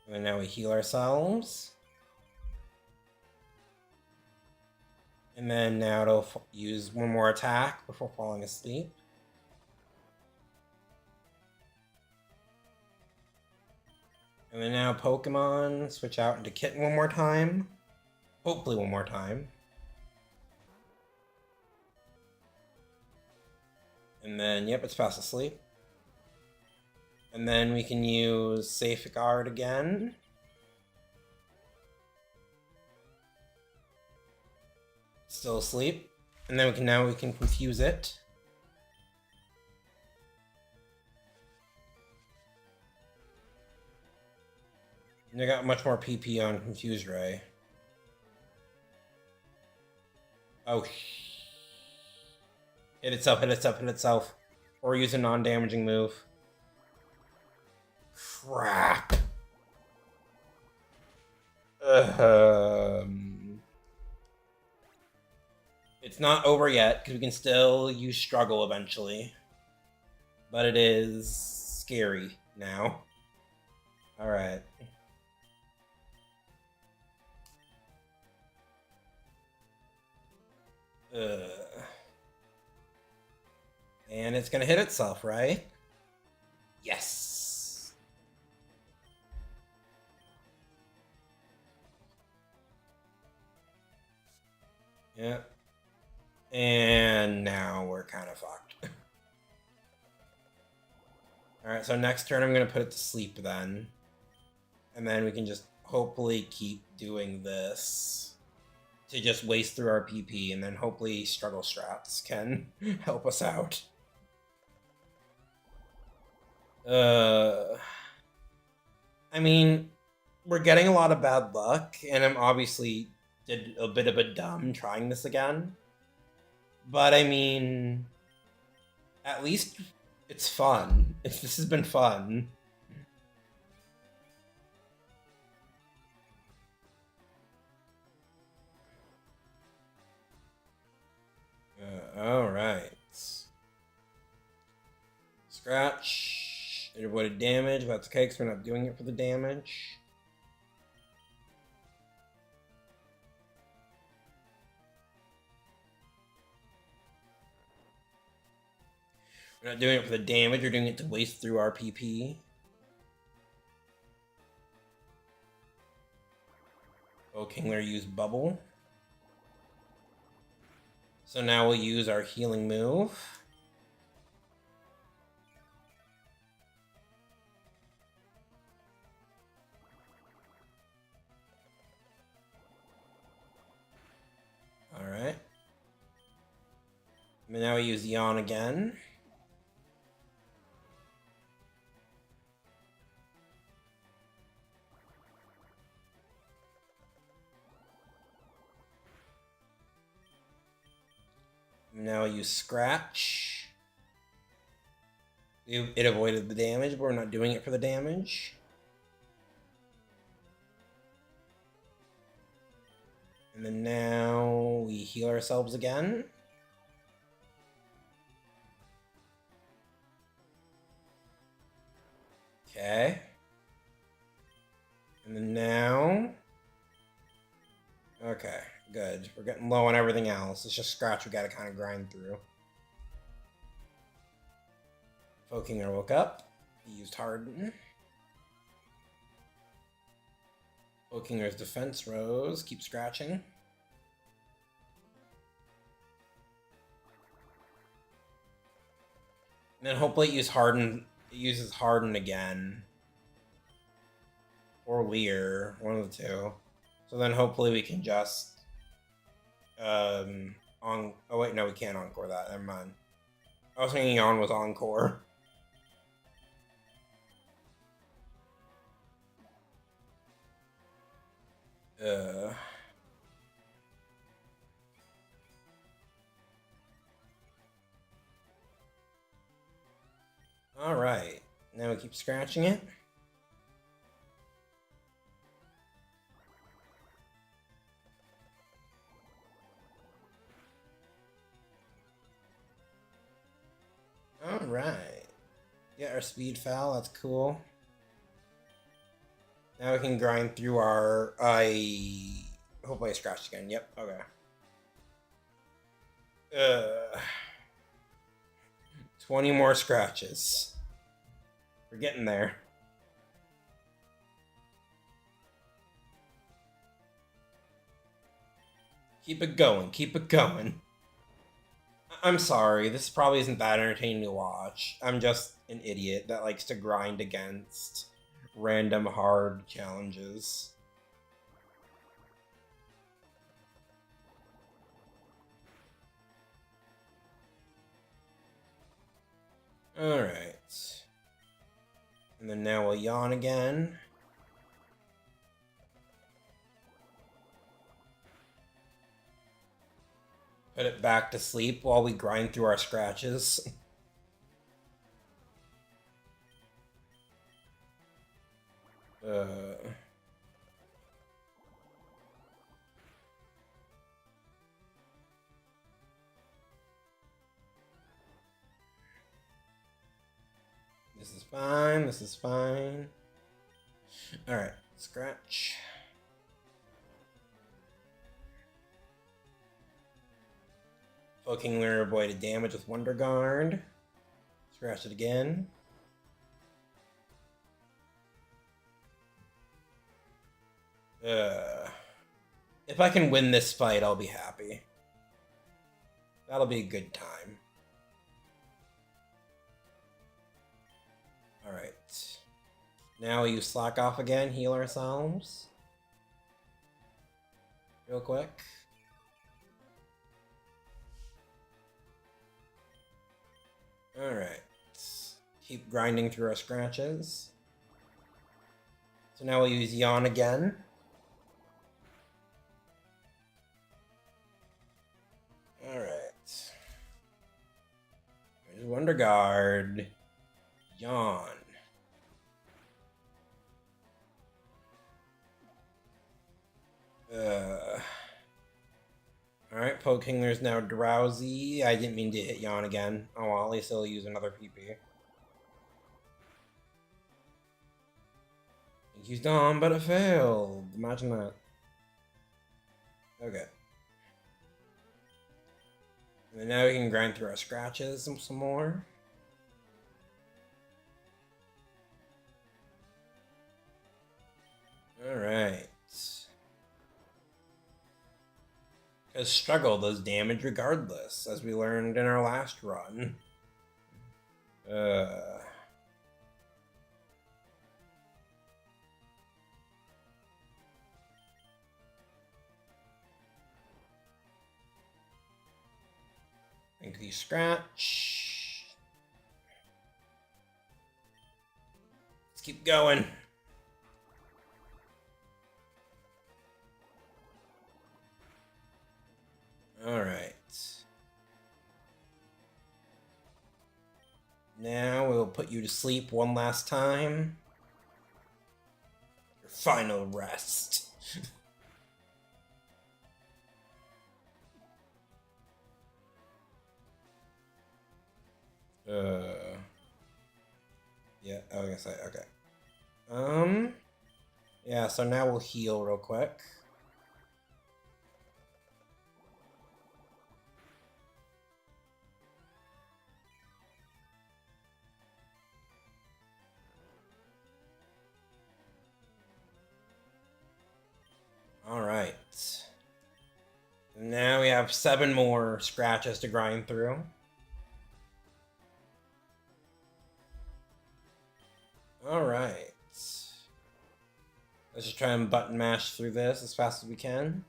And now we heal ourselves. And then now it'll use one more attack before falling asleep. And then now Pokemon switch out into Kitten one more time. Hopefully one more time. And then, yep, it's fast asleep. And then we can use Safeguard again. Still asleep. And then we can confuse it. And I got much more PP on Confuse Ray. Oh, hit itself, hit itself, hit itself. Or use a non-damaging move. Crap. It's not over yet, because we can still use Struggle eventually. But it is scary now. Alright. And it's gonna hit itself, right? Yes! Yep. And now we're kind of fucked. Alright, so next turn I'm gonna put it to sleep then. And then we can just hopefully keep doing this to just waste through our PP, and then hopefully Struggle Strats can help us out. I mean, we're getting a lot of bad luck, and I'm obviously did a bit of a dumb trying this again. But I mean, at least it's fun. This has been fun. Alright. Scratch. It avoided damage, but that's okay because we're not doing it for the damage. We're not doing it for the damage, we're doing it to waste through our PP. Oh, Kingler used Bubble. So now we'll use our healing move. Alright. And now we use Yawn again. Now you scratch. It avoided the damage, but we're not doing it for the damage. And then now we heal ourselves again. Okay. And then now... Okay, good. We're getting low on everything else. It's just scratch we gotta kind of grind through. Fokinger woke up. He used Harden. Fokinger's defense rose. Keep scratching. And then hopefully it uses Harden again. Or Lear. One of the two. So then hopefully we can just... oh wait, no, we can't Encore that. Never mind. I was thinking on was Encore. Alright. Now we keep scratching it. Alright. Get our speed foul, that's cool. Now we can grind through our... Hopefully I scratched again. Yep, okay. 20 more scratches. We're getting there. Keep it going, keep it going. I'm sorry, this probably isn't that entertaining to watch. I'm just an idiot that likes to grind against random hard challenges. Alright. And then now we'll yawn again. Put it back to sleep while we grind through our scratches. This is fine, this is fine. Alright, scratch. Fokinger avoided damage with Wonder Guard. Scratch it again. If I can win this fight, I'll be happy. That'll be a good time. Alright. Now you slack off again, heal ourselves. Real quick. Alright. Keep grinding through our scratches. So now we'll use Yawn again. Alright. There's Wonder Guard. Yawn. Alright, Pokinger's now drowsy. I didn't mean to hit Yawn again. Oh well, at least he'll use another PP. He used on, but it failed. Imagine that. Okay. And then now we can grind through our scratches some more. Alright. Because struggle does damage regardless, as we learned in our last run. Thank you, scratch. Let's keep going. Alright. now we'll put you to sleep one last time. Your final rest. Yeah, I was gonna say, okay. Yeah, so now we'll heal real quick. Alright. Now we have 7 more scratches to grind through. Alright. Let's just try and button mash through this as fast as we can.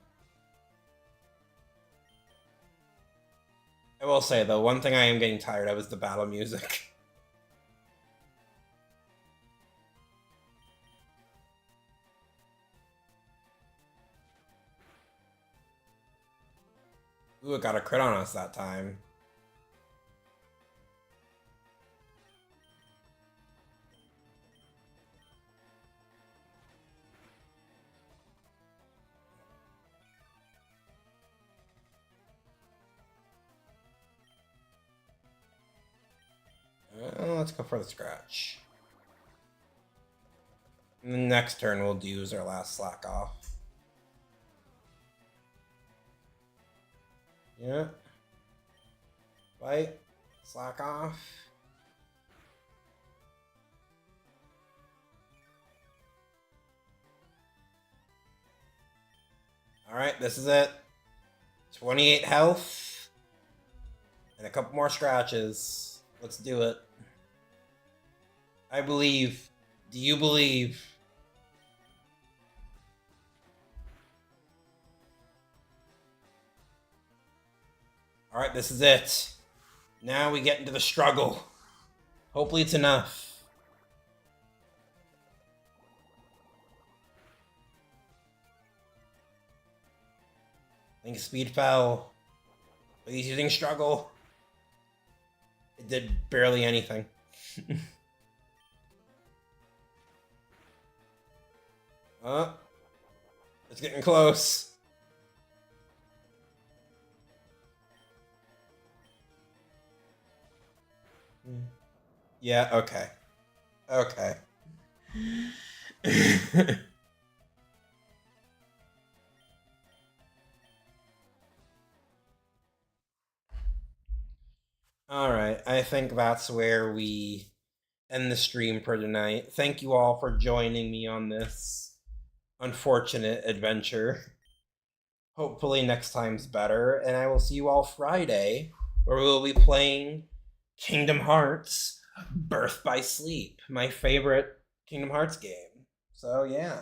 I will say, though, one thing I am getting tired of is the battle music. Ooh, it got a crit on us that time. Let's go for the scratch. And the next turn we'll use our last slack off. Yeah. Fight. Slack off. Alright, this is it. 28 health. And a couple more scratches. Let's do it. I believe. Do you believe? Alright, this is it. Now we get into the struggle. Hopefully it's enough. I think speed fell. But he's using struggle. It did barely anything. It's getting close. Yeah, okay. Okay. Alright, I think that's where we end the stream for tonight. Thank you all for joining me on this unfortunate adventure. Hopefully next time's better, and I will see you all Friday, where we will be playing Kingdom Hearts Birth by Sleep, my favorite Kingdom Hearts game. So yeah.